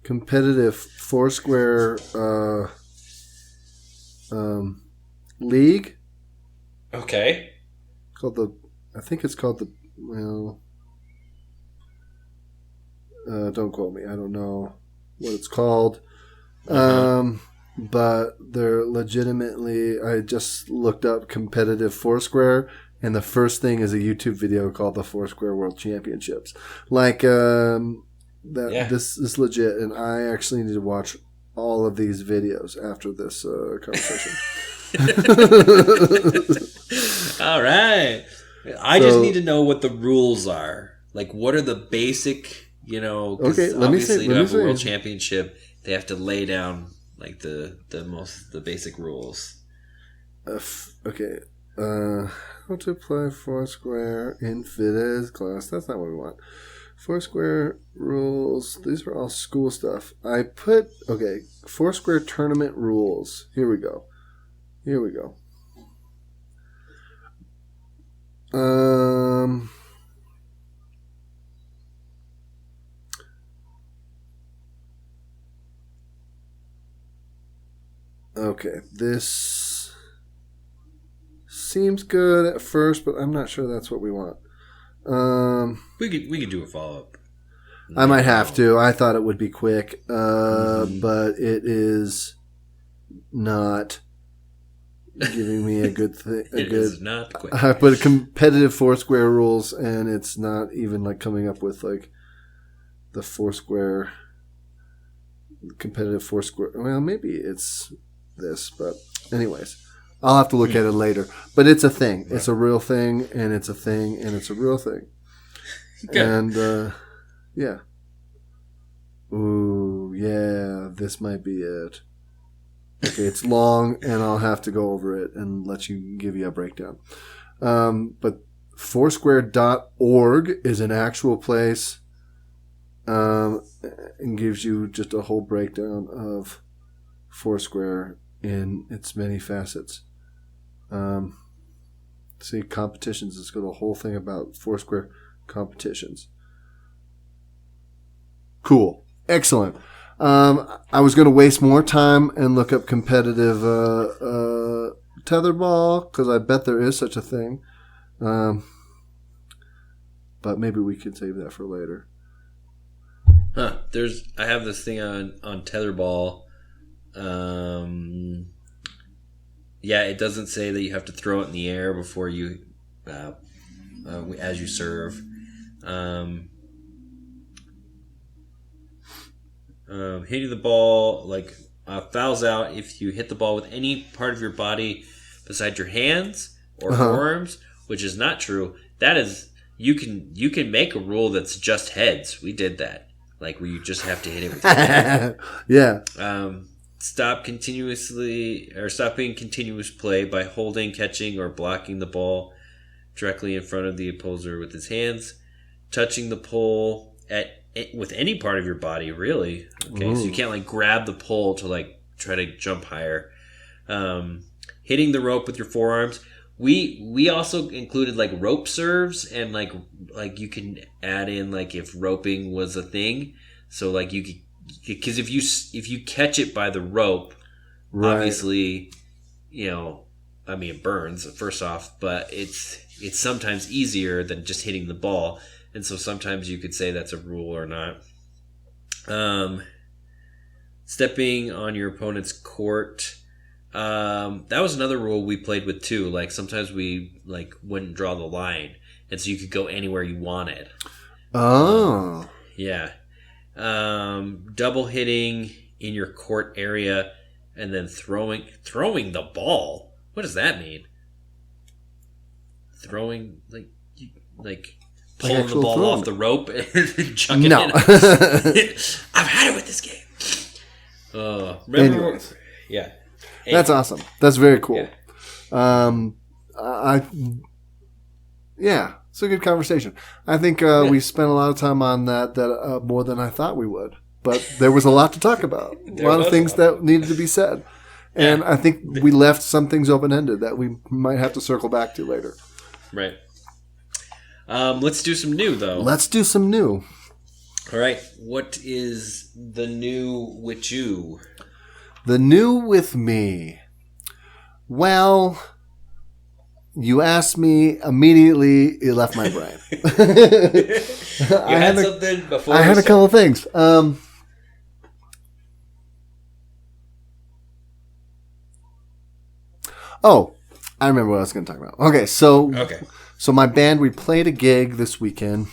competitive Foursquare league. Okay. I think it's called don't quote me. I don't know what it's called. But they're legitimately, I just looked up competitive Foursquare, and the first thing is a YouTube video called the Foursquare World Championships. Like, this is legit, and I actually need to watch all of these videos after this conversation. All right. I just need to know what the rules are. Like, what are the basic, okay, obviously to have a world championship, they have to lay down like the basic rules. Okay. How to play Foursquare in Fidesz class. That's not what we want. Foursquare rules. These are all school stuff. Foursquare tournament rules. Here we go. Okay, this seems good at first, but I'm not sure that's what we want. We could do a follow-up. I might have to. I thought it would be quick, but it is not. giving me a good thing. It is not quick. I put a competitive Foursquare rules, and it's not even like coming up with like the Foursquare competitive Foursquare. Well, maybe it's this, but anyways, I'll have to look at it later. But it's a thing. Right. It's a real thing, and it's a thing, and it's a real thing. Good. And yeah. Ooh, yeah. This might be it. Okay, it's long, and I'll have to go over it and give you a breakdown. But Foursquare.org is an actual place, and gives you just a whole breakdown of Foursquare in its many facets. See, competitions. It's got a whole thing about Foursquare competitions. Cool. Excellent. I was going to waste more time and look up competitive tetherball because I bet there is such a thing. But maybe we can save that for later. I have this thing on tetherball. Yeah, it doesn't say that you have to throw it in the air before you, as you serve. Hitting the ball fouls out if you hit the ball with any part of your body besides your hands or forearms, which is not true. That is, you can make a rule that's just heads. We did that, where you just have to hit it with your head. Yeah. Stop being continuous play by holding, catching, or blocking the ball directly in front of the opposer with his hands. Touching the pole with any part of your body, really. Okay, Ooh. So you can't grab the pole to try to jump higher. Hitting the rope with your forearms. We also included rope serves and you can add in if roping was a thing. So you could, because if you catch it by the rope, right. Obviously, it burns first off, but it's sometimes easier than just hitting the ball. And so sometimes you could say that's a rule or not. Stepping on your opponent's court. That was another rule we played with too. Sometimes we wouldn't draw the line. And so you could go anywhere you wanted. Oh. Yeah. Double hitting in your court area and then throwing the ball. What does that mean? Throwing pulling the ball off the rope and chucking it in. I've had it with this game. Remember? Yeah. That's awesome. That's very cool. Yeah. It's a good conversation. I think we spent a lot of time on that more than I thought we would. But there was a lot to talk about. A lot of things that needed to be said. And I think we left some things open-ended that we might have to circle back to later. Right. Let's do some new, though. Let's do some new. All right. What is the new with you? The new with me. Well, you asked me immediately. It left my brain. I had something before. I had a couple of things. Oh, I remember what I was going to talk about. Okay, so my band, we played a gig this weekend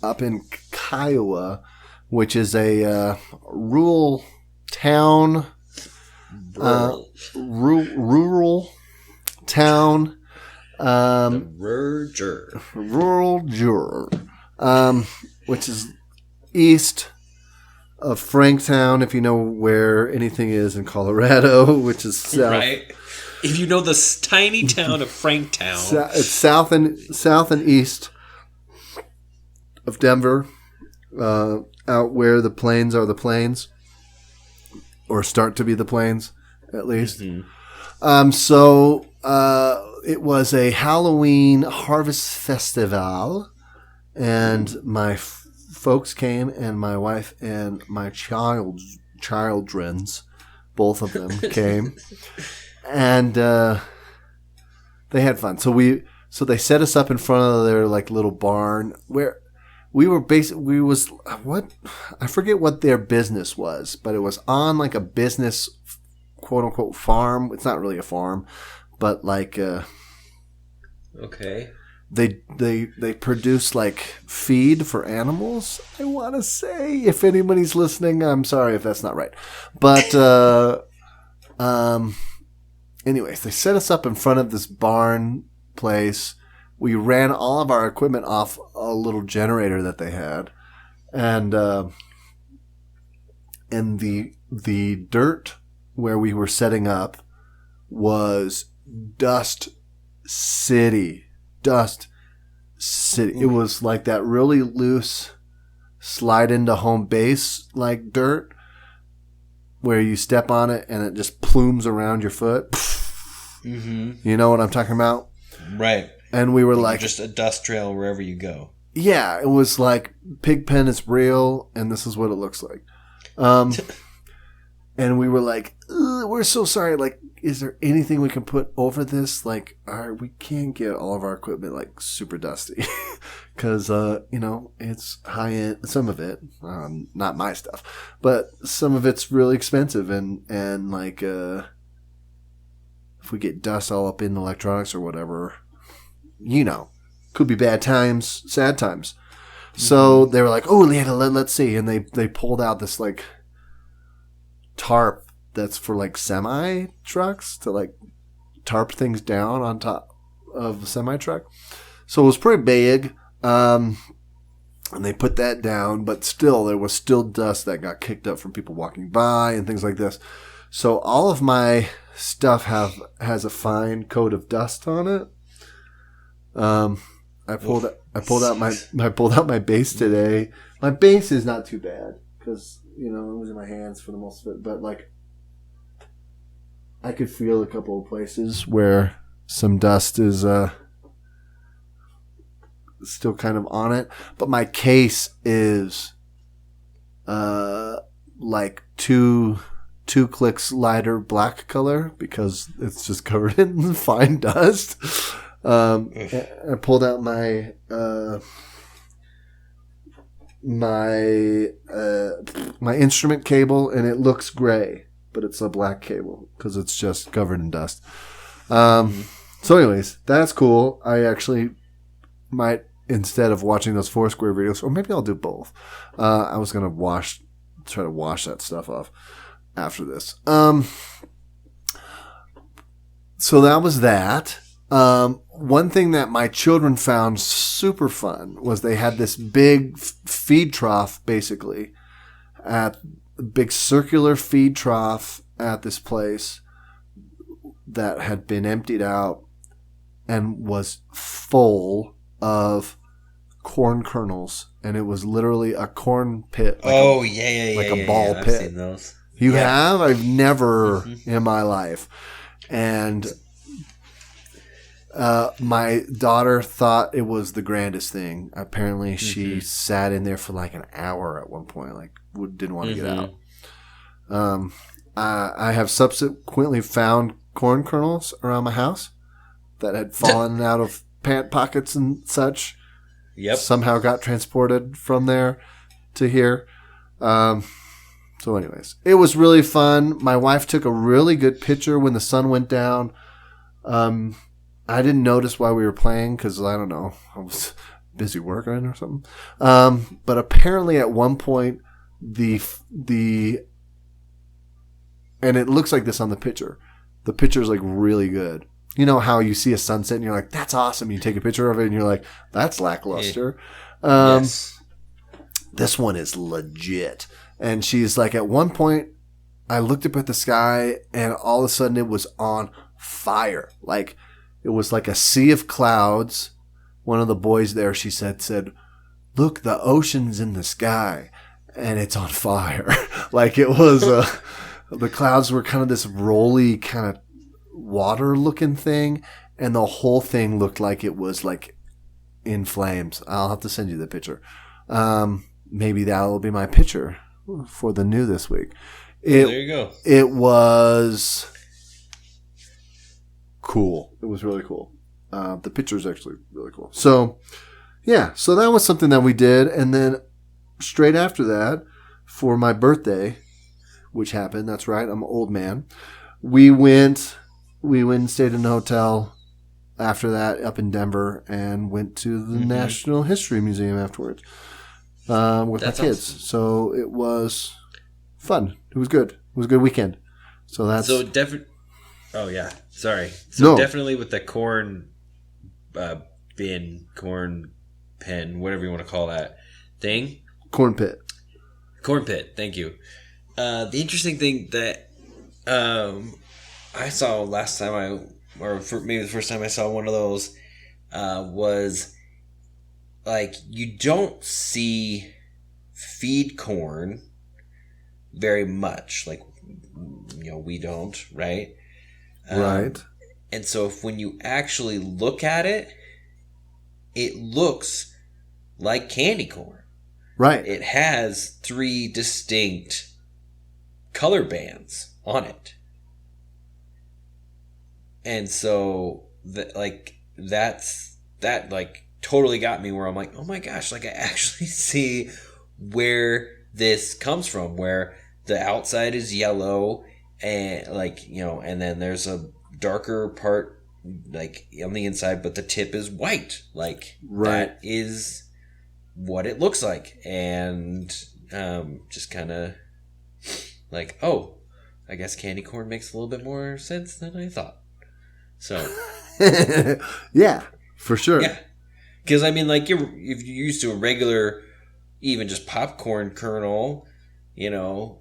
up in Kiowa, which is a rural town. Rural town. Rural juror. Which is east of Franktown, if you know where anything is in Colorado, which is south. Right. If you know the tiny town of Franktown. It's south and east of Denver, out where the plains are the plains, or start to be the plains, at least. Mm-hmm. So it was a Halloween harvest festival, and my folks came, and my wife and my childrens, both of them came. And they had fun. So they set us up in front of their little barn where we were I forget what their business was, but it was on a business quote unquote farm. It's not really a farm, but like okay. They produce like feed for animals. I want to say, if anybody's listening, I'm sorry if that's not right. But anyways, they set us up in front of this barn place. We ran all of our equipment off a little generator that they had, and the dirt where we were setting up was dust city. It was like that really loose slide into home base like dirt where you step on it and it just plumes around your foot. Mm-hmm. You know what I'm talking about? Right. And we were like just a dust trail wherever you go. Yeah, it was like Pigpen is real and this is what it looks like. And we were like, we're so sorry. Like, is there anything we can put over this? Like, we can't get all of our equipment like super dusty because, it's high end. Some of it, not my stuff, but some of it's really expensive. And like, if we get dust all up in electronics or whatever, could be bad times, sad times. Mm-hmm. So they were like, oh, yeah, let's see. And they pulled out this like tarp that's for like semi trucks to like tarp things down on top of a semi truck. So it was pretty big. And they put that down, but still there was still dust that got kicked up from people walking by and things like this. So all of my stuff has a fine coat of dust on it. I pulled out my base today. My base is not too bad because it was in my hands for the most of it, but like I could feel a couple of places where some dust is still kind of on it. But my case is like two clicks lighter black color because it's just covered in fine dust. I pulled out my my instrument cable and it looks gray, but it's a black cable because it's just covered in dust. So anyways, that's cool. I actually might, instead of watching those Foursquare videos, or maybe I'll do both. I was going to try to wash that stuff off after this. So that was that. One thing that my children found super fun was they had this big feed trough, basically, at a big circular feed trough at this place that had been emptied out and was full of corn kernels, and it was literally a corn pit. Like a ball pit. I've seen those. You have? I've never in my life. And my daughter thought it was the grandest thing. Apparently, she sat in there for like an hour at one point, like didn't want to get out. I have subsequently found corn kernels around my house that had fallen out of pant pockets and such. Yep. Somehow got transported from there to here. So anyways, it was really fun. My wife took a really good picture when the sun went down. I didn't notice while we were playing because, I don't know, I was busy working or something. But apparently at one point, and it looks like this on the picture. The picture is like really good. You know how you see a sunset and you're like, that's awesome. You take a picture of it and you're like, that's lackluster. Yes. This one is legit. And she's like, at one point, I looked up at the sky and all of a sudden it was on fire. Like, it was like a sea of clouds. One of the boys there, she said, look, the ocean's in the sky and it's on fire. Like it was, the clouds were kind of this rolly kind of water looking thing. And the whole thing looked like it was like in flames. I'll have to send you the picture. Maybe that'll be my picture for the new this week. There you go. It was cool. It was really cool. The picture is actually really cool. So, yeah. So that was something that we did. And then straight after that, for my birthday, which happened, that's right, I'm an old man, we went we went and stayed in a hotel after that up in Denver and went to the National History Museum afterwards with my kids. Awesome. So it was fun. It was good. It was a good weekend. So that's Oh yeah, sorry. So definitely with the corn corn pen, whatever you want to call that thing. Corn pit. Thank you. The interesting thing that I saw last time maybe the first time I saw one of those was like you don't see feed corn very much. Like, we don't, right? Right. And so when you actually look at it, it looks like candy corn. Right. It has 3 distinct color bands on it. And so that totally got me where I'm like, oh my gosh, like I actually see where this comes from, where the outside is yellow and and then there's a darker part like on the inside, but the tip is white. Like that is what it looks like. And just kind of like, oh, I guess candy corn makes a little bit more sense than I thought. So yeah, for sure. Yeah, because I mean, like if you're used to a regular, even just popcorn kernel, you're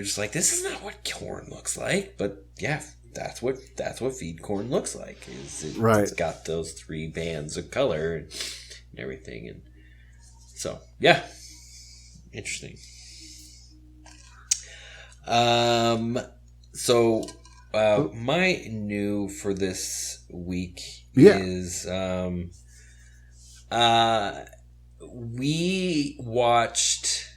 just like, this is not what corn looks like. But yeah, that's what feed corn looks like. It's got those 3 bands of color and everything, and so yeah, interesting. So my new for this week is we watched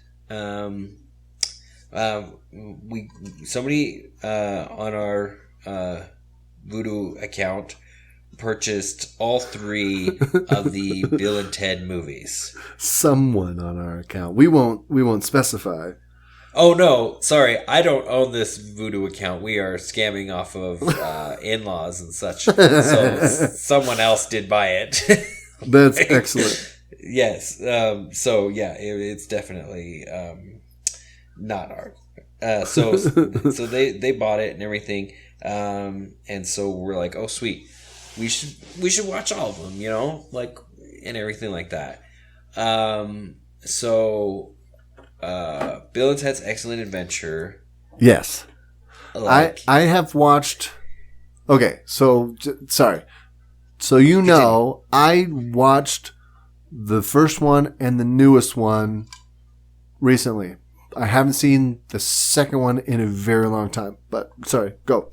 somebody on our Voodoo account purchased all 3 of the Bill and Ted movies. Someone on our account. We won't specify. Oh no, sorry, I don't own this Voodoo account. We are scamming off of in-laws and such. So someone else did buy it. That's excellent. Yes. So yeah, it's definitely not ours. So they bought it and everything. And so we're like, oh sweet, we should watch all of them, and everything like that. So Bill and Ted's Excellent Adventure. Yes. I have watched. Okay, so sorry. So I watched the first one and the newest one recently. I haven't seen the second one in a very long time. But sorry, go.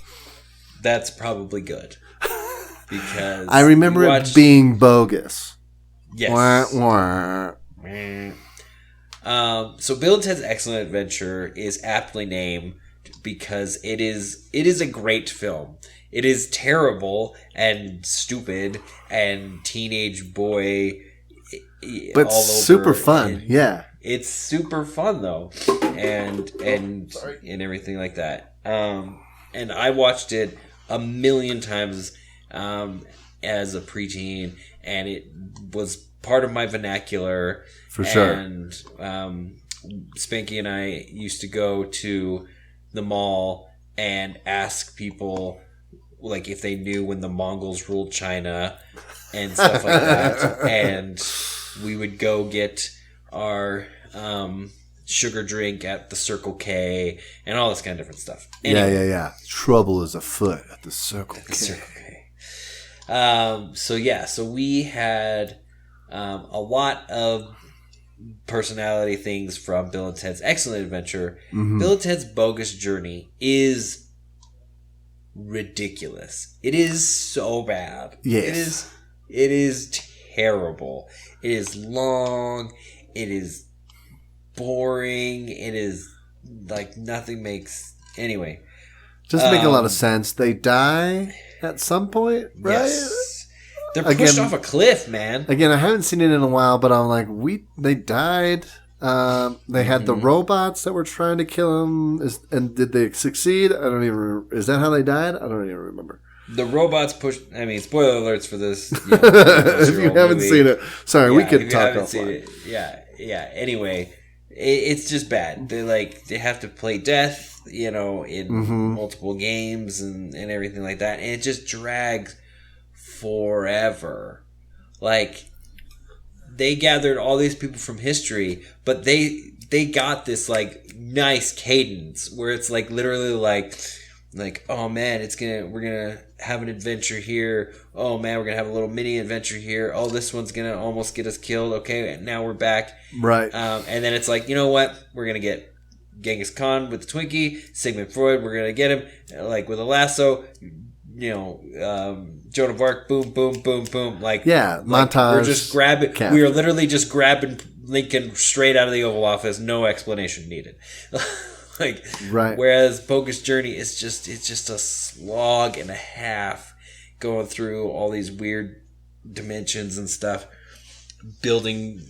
That's probably good because I remember it being bogus. Yes. Wah, wah. So Bill and Ted's Excellent Adventure is aptly named because it is a great film. It is terrible and stupid and teenage boy, but all super over. Fun. Yeah, it's super fun though, and everything like that. And I watched it a million times as a preteen, and it was part of my vernacular. For sure. And Spanky and I used to go to the mall and ask people like if they knew when the Mongols ruled China and stuff like that. And we would go get our sugar drink at the Circle K and all this kind of different stuff. Anyway, yeah. Trouble is afoot at the Circle K. So we had a lot of personality things from Bill and Ted's Excellent Adventure. Mm-hmm. Bill and Ted's Bogus Journey is ridiculous. It is so bad. Yes. It is terrible. It is long. It is boring. It is like nothing makes... Anyway. Doesn't make a lot of sense. They die at some point, right? Yes. They're pushed off a cliff, man. Again, I haven't seen it in a while, but I'm like, they died. They had the robots that were trying to kill him. And did they succeed? I don't even remember. Is that how they died? I don't even remember. The robots pushed... I mean, spoiler alerts for this. If you haven't seen it. Sorry, we could talk offline. Yeah. Anyway, it's just bad. They have to play death, in multiple games and everything like that. And it just drags forever. Like, they gathered all these people from history, but they got this, nice cadence where it's, literally like, oh man, we're gonna have an adventure here. Oh man, we're gonna have a little mini adventure here. Oh, this one's gonna almost get us killed. Okay, now we're back. Right. And then it's like, you know what? We're gonna get Genghis Khan with the Twinkie, Sigmund Freud. We're gonna get him with a lasso. Joan of Arc. Boom, boom, boom, boom. Montage. We're just grabbing. We are literally just grabbing Lincoln straight out of the Oval Office. No explanation needed. Right. Whereas Bogus Journey is just a slog and a half going through all these weird dimensions and stuff, building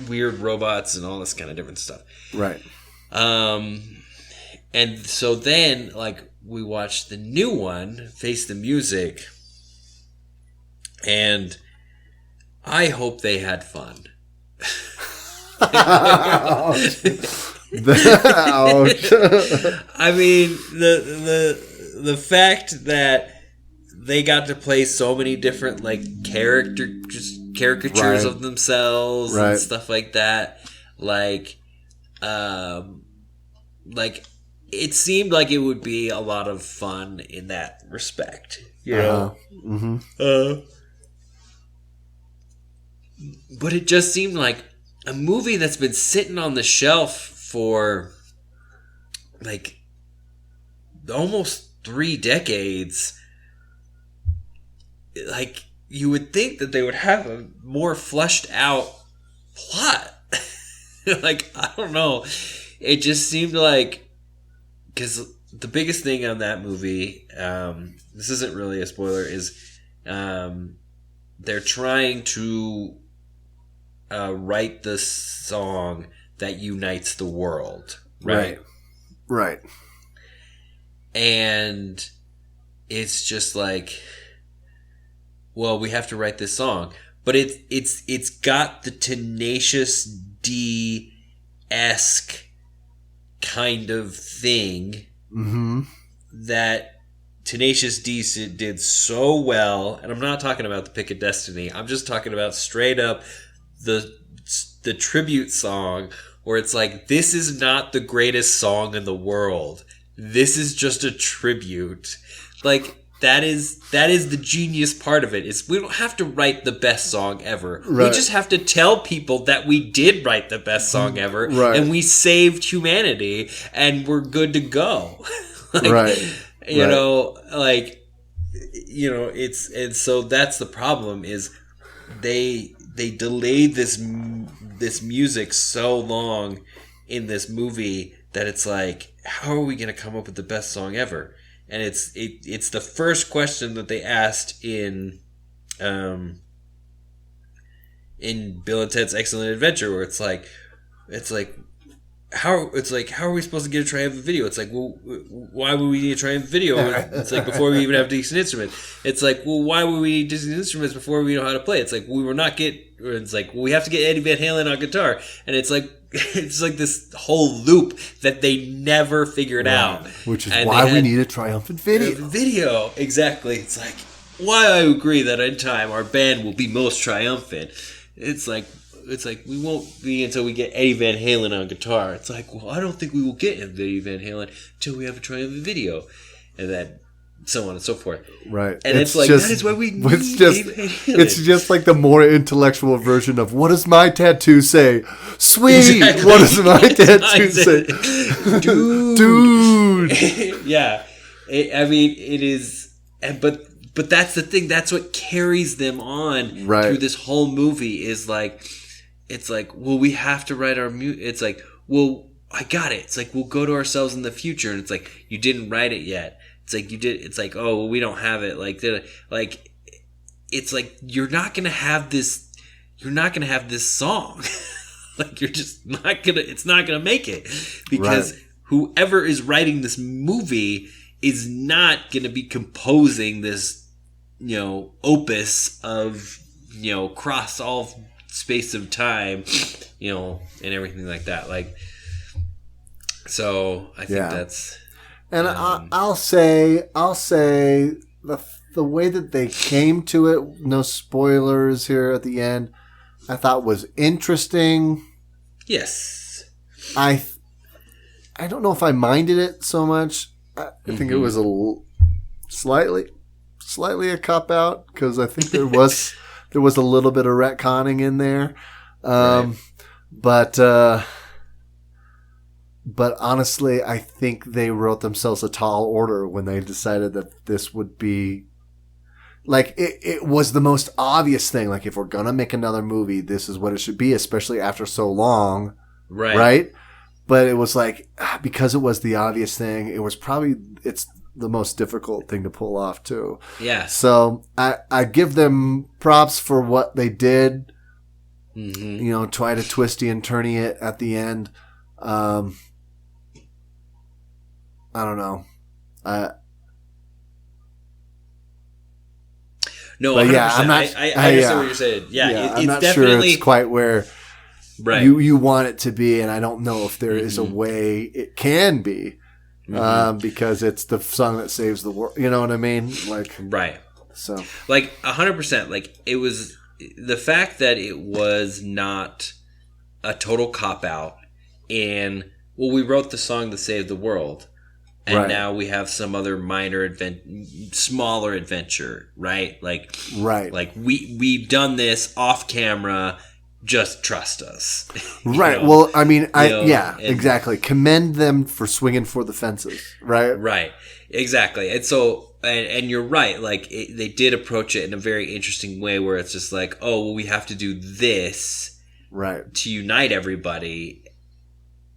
weird robots and all this kind of different stuff. Right. And so then we watched the new one, Face the Music, and I hope they had fun. Ouch. I mean, the fact that they got to play so many different caricatures of themselves and stuff like that, it seemed like it would be a lot of fun in that respect, know. But it just seemed like a movie that's been sitting on the shelf for almost 3 decades. You would think that they would have a more fleshed out plot. I don't know. It just seemed because the biggest thing on that movie, this isn't really a spoiler, is they're trying to write the song that unites the world, right? Right. And it's just well, we have to write this song, but it's got the Tenacious D-esque kind of thing that Tenacious D did so well. And I'm not talking about the Pick of Destiny. I'm just talking about straight up the tribute song where it's this is not the greatest song in the world. This is just a tribute. That is the genius part of it. Is we don't have to write the best song ever. Right. We just have to tell people that we did write the best song ever, and we saved humanity, and we're good to go. It's and so that's the problem is they delayed this music so long in this movie that it's how are we going to come up with the best song ever? And it's the first question that they asked in Bill and Ted's Excellent Adventure, where how are we supposed to get a triumphant video? It's well, why would we need a triumphant video? It's before we even have decent instruments. It's well, why would we need decent instruments before we know how to play? It's we will not get. It's well, we have to get Eddie Van Halen on guitar, and it's this whole loop that they never figured out, which is why we need a triumphant video. Exactly. It's why I agree that in time our band will be most triumphant. It's we won't be until we get Eddie Van Halen on guitar. It's well, I don't think we will get Eddie Van Halen until we have a triumphant video, and then so on and so forth. Right. And it's that is why we need Eddie Van Halen. It's just the more intellectual version of what does my tattoo say? Sweet. Exactly. What does my tattoo say? Dude. Yeah. It is, but that's the thing. That's what carries them on through this whole movie is it's well, we have to write our music. It's well, I got it. It's we'll go to ourselves in the future. And it's you didn't write it yet. It's you did. It's oh, well, we don't have it. It's you're not going to have this. You're not going to have this song. Like, you're just not gonna. It's not gonna make it because whoever is writing this movie is not gonna be composing this, opus of, cross all space of time, and everything like that. Like, so I think that's. And I'll say the way that they came to it, no spoilers here at the end, I thought was interesting. Yes. I don't know if I minded it so much. I think it was slightly a cop out because I think there was a little bit of retconning in there. But honestly, I think they wrote themselves a tall order when they decided that this would be like it was the most obvious thing. Like, if we're gonna make another movie, this is what it should be, especially after so long, right? But it was like, because it was the obvious thing, it's the most difficult thing to pull off too. Yeah. So I give them props for what they did. Try to twisty and turny it at the end. I don't know. No, 100%. Yeah, I'm not. I understand what you're saying. Yeah, I'm not sure it's quite where you want it to be, and I don't know if there is a way it can be, because it's the song that saves the world. You know what I mean? Like, So, like 100%. Like, it was the fact that it was not a total cop out, and we wrote the song that saved the world. And now we have some other smaller adventure, right? Like, like we've done this off camera. Just trust us, right? Well, I mean, exactly. Commend them for swinging for the fences, right? Right, exactly. And so, and you're right. Like, they did approach it in a very interesting way, where it's just like, we have to do this, to unite everybody,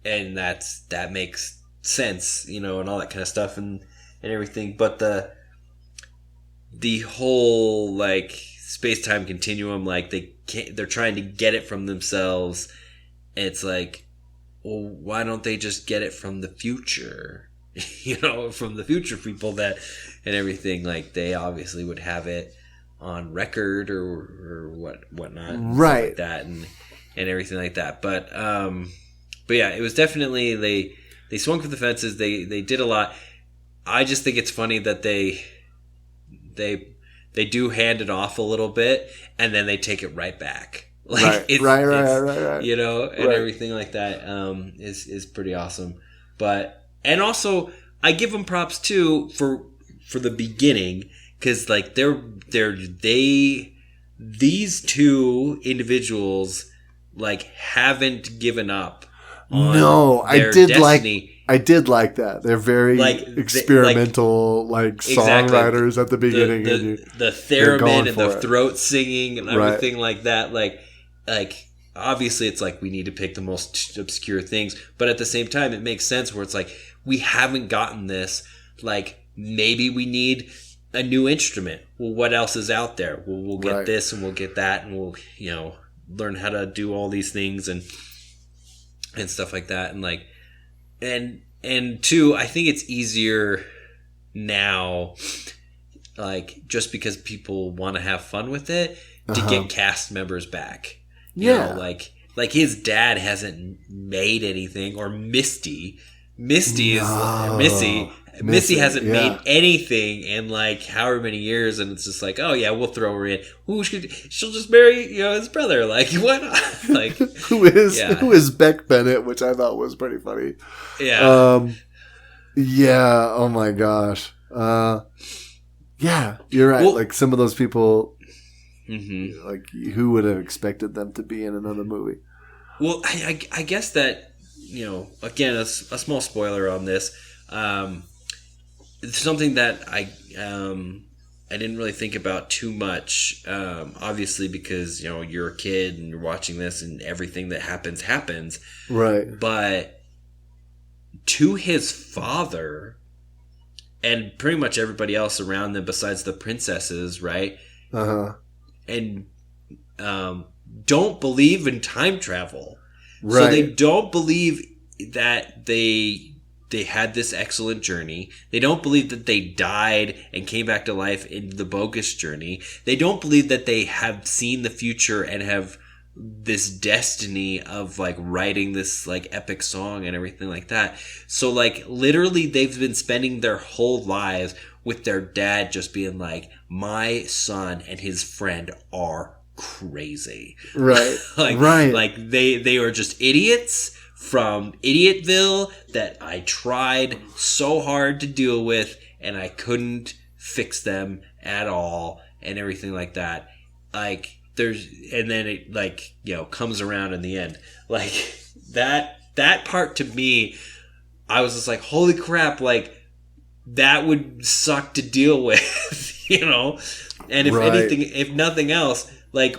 and that makes sense, and all that kind of stuff and everything. But the whole, like, space-time continuum, like, they're trying to get it from themselves. And it's like, well, why don't they just get it from the future? From the future people and everything. Like, they obviously would have it on record or whatnot, right? Like that and everything like that. But yeah, it was definitely they swung for the fences. They did a lot. I just think it's funny that they do hand it off a little bit, and then they take it right back. Like, right. And everything like that is pretty awesome. And also, I give them props too for the beginning, because like these two individuals like haven't given up. I did like that. They're very experimental, songwriters at the beginning. The theremin and the throat singing and everything like that. Like obviously it's like we need to pick the most obscure things, but at the same time it makes sense where it's like we haven't gotten this. Like, maybe we need a new instrument. Well, what else is out there? Well, we'll get this and we'll get that, and we'll learn how to do all these things and stuff like that. And like, and two, I think it's easier now, like, just because people want to have fun with it, to get cast members back. You know, like his dad hasn't made anything, or Misty Missy hasn't made anything in like however many years, and it's just like, oh yeah, we'll throw her in. Ooh, she'll just marry his brother. Like, why not? Like, who is Beck Bennett, which I thought was pretty funny. Yeah. Yeah. Oh my gosh. Yeah, you're right. Well, like, some of those people, like, who would have expected them to be in another movie? Well, I guess that, again, a small spoiler on this. It's something that I didn't really think about too much, obviously, because, you're a kid and you're watching this and everything that happens. Right. But to his father and pretty much everybody else around them besides the princesses, right? And don't believe in time travel. Right. So they don't believe that they had this excellent journey. They don't believe that they died and came back to life in the bogus journey. They don't believe that they have seen the future and have this destiny of like writing this like epic song and everything like that. So like literally they've been spending their whole lives with their dad just being like, my son and his friend are crazy. Right. Like they are just idiots from Idiotville that I tried so hard to deal with and I couldn't fix them at all and everything like that. Like and then it like, you know, comes around in the end. Like that part to me, I was just like, holy crap, like that would suck to deal with, you know? And if nothing else, like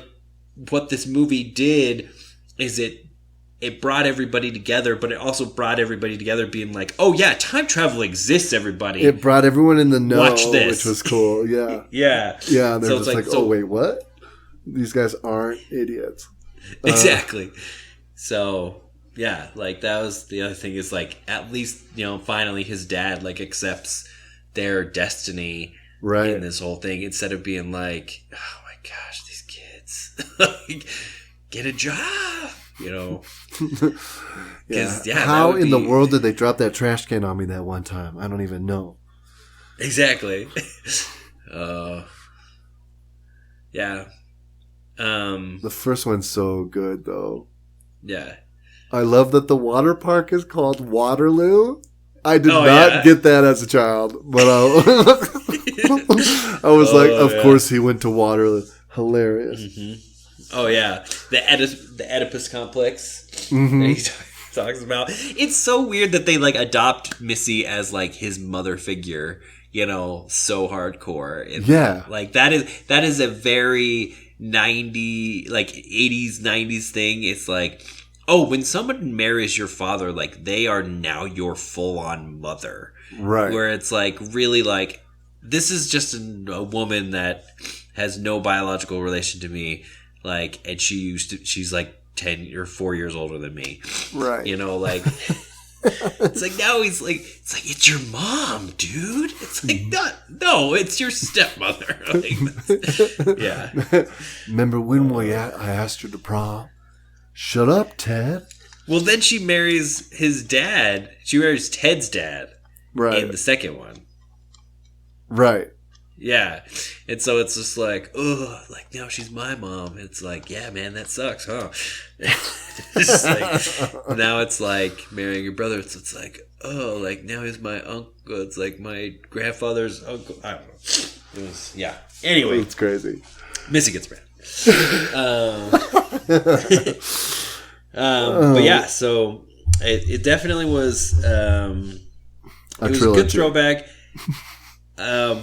what this movie did is it brought everybody together, but it also brought everybody together being like, oh yeah, time travel exists, everybody. It brought everyone in the know, watch this. Which was cool. Yeah. Yeah. Yeah. They're just like, oh, wait, what? These guys aren't idiots. Exactly. So, yeah, like that was the other thing is like, at least, you know, finally his dad like accepts their destiny in this whole thing instead of being like, oh my gosh, these kids, like, get a job, you know? How in the world did they drop that trash can on me that one time? I don't even know. Exactly. Yeah. The first one's so good, though. Yeah. I love that the water park is called Waterloo. I did not get that as a child, but I was like, of course he went to Waterloo. Hilarious. Mm-hmm. Oh, yeah. The Oedipus complex that he talks about. It's so weird that they, like, adopt Missy as, like, his mother figure, you know, so hardcore. And, like, that is a very 80s, 90s thing. It's like, oh, when someone marries your father, like, they are now your full-on mother. Right. Where it's, like, really, like, this is just a woman that has no biological relation to me. Like, and she's, like, 10 or 4 years older than me. Right. You know, like, it's like, now he's like, it's your mom, dude. It's like, no, it's your stepmother. Like, yeah. Remember when I asked her to prom? Shut up, Ted. Well, then she marries his dad. She marries Ted's dad. Right. In the second one. Right. Yeah. And so it's just like, oh, like now she's my mom. It's like, yeah, man, that sucks, huh? It's like, now it's like marrying your brother. It's like, oh, like now he's my uncle. It's like my grandfather's uncle. I don't know. It was, yeah. Anyway. It's crazy. Missy gets mad. But yeah, so it definitely was it was a good throwback. I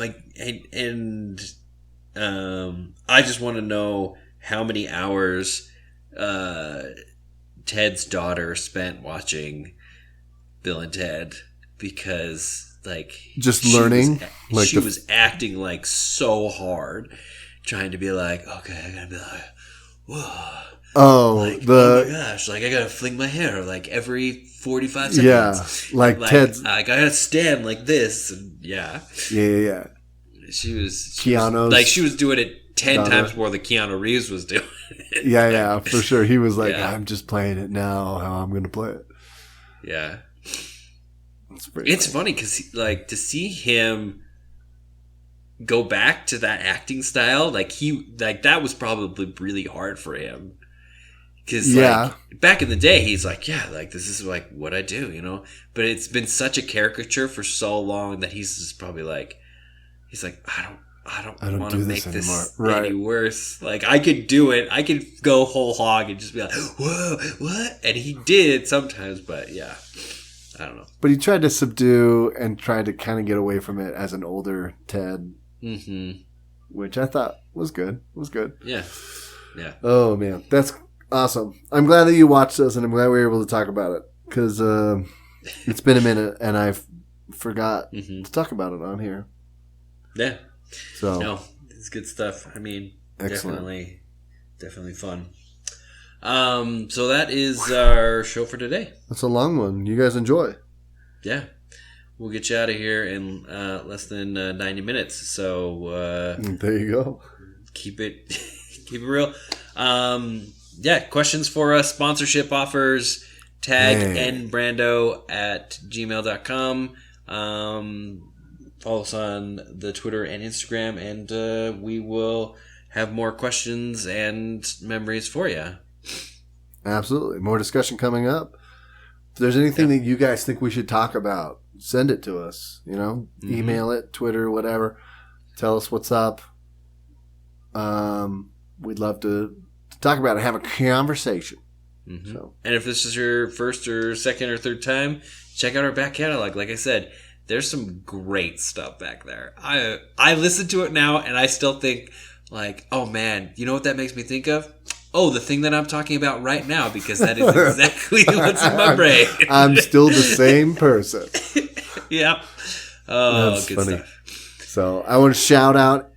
just want to know how many hours Ted's daughter spent watching Bill and Ted, because like just learning, she was acting like so hard, trying to be like, okay, I gotta be like, whoa. Oh, like, oh my gosh! Like I gotta fling my hair like every 45 seconds. Yeah, like Ted's. Like I gotta stand like this. And yeah. She was Keanu's like she was doing it 10 times more than Keanu Reeves was doing it. Yeah, for sure. He was like, I'm just playing it now. How I'm gonna play it. Yeah, it's funny because like to see him go back to that acting style, like that was probably really hard for him. Because like, back in the day, he's like, yeah, like this is like what I do, you know. But it's been such a caricature for so long that he's just probably like, he's like, I don't want to make this any worse. Like I could do it, I could go whole hog and just be like, whoa, what? And he did sometimes, but yeah, I don't know. But he tried to subdue and tried to kind of get away from it as an older Ted, which I thought was good. Yeah. Oh man, that's awesome. I'm glad that you watched this, and I'm glad we were able to talk about it, because it's been a minute, and I forgot to talk about it on here. Yeah. So no, it's good stuff. I mean, excellent. definitely fun. So that is our show for today. That's a long one. You guys enjoy. Yeah. We'll get you out of here in less than 90 minutes. So there you go. Keep it real. Questions for us, sponsorship offers, tag nbrando at gmail.com. Follow us on the Twitter and Instagram, and we will have more questions and memories for you. Absolutely. More discussion coming up. If there's anything that you guys think we should talk about, send it to us. Email it, Twitter, whatever. Tell us what's up. We'd love to talk about it, have a conversation. Mm-hmm. And if this is your first or second or third time, check out our back catalog. Like I said, there's some great stuff back there. I listen to it now, and I still think, like, oh man, you know what that makes me think of? Oh, the thing that I'm talking about right now, because that is exactly what's in my brain. I'm still the same person. Yeah. Oh, that's good funny stuff. So I want to shout out.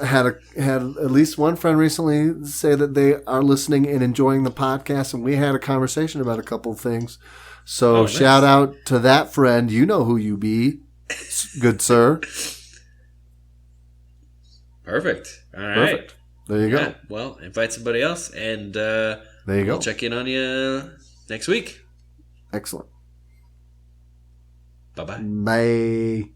Had at least one friend recently say that they are listening and enjoying the podcast, and we had a conversation about a couple of things. So nice. Shout out to that friend. You know who you be, good sir. Perfect. All right. Perfect. There you go. Well, invite somebody else, and there you go. We'll check in on you next week. Excellent. Bye-bye. Bye.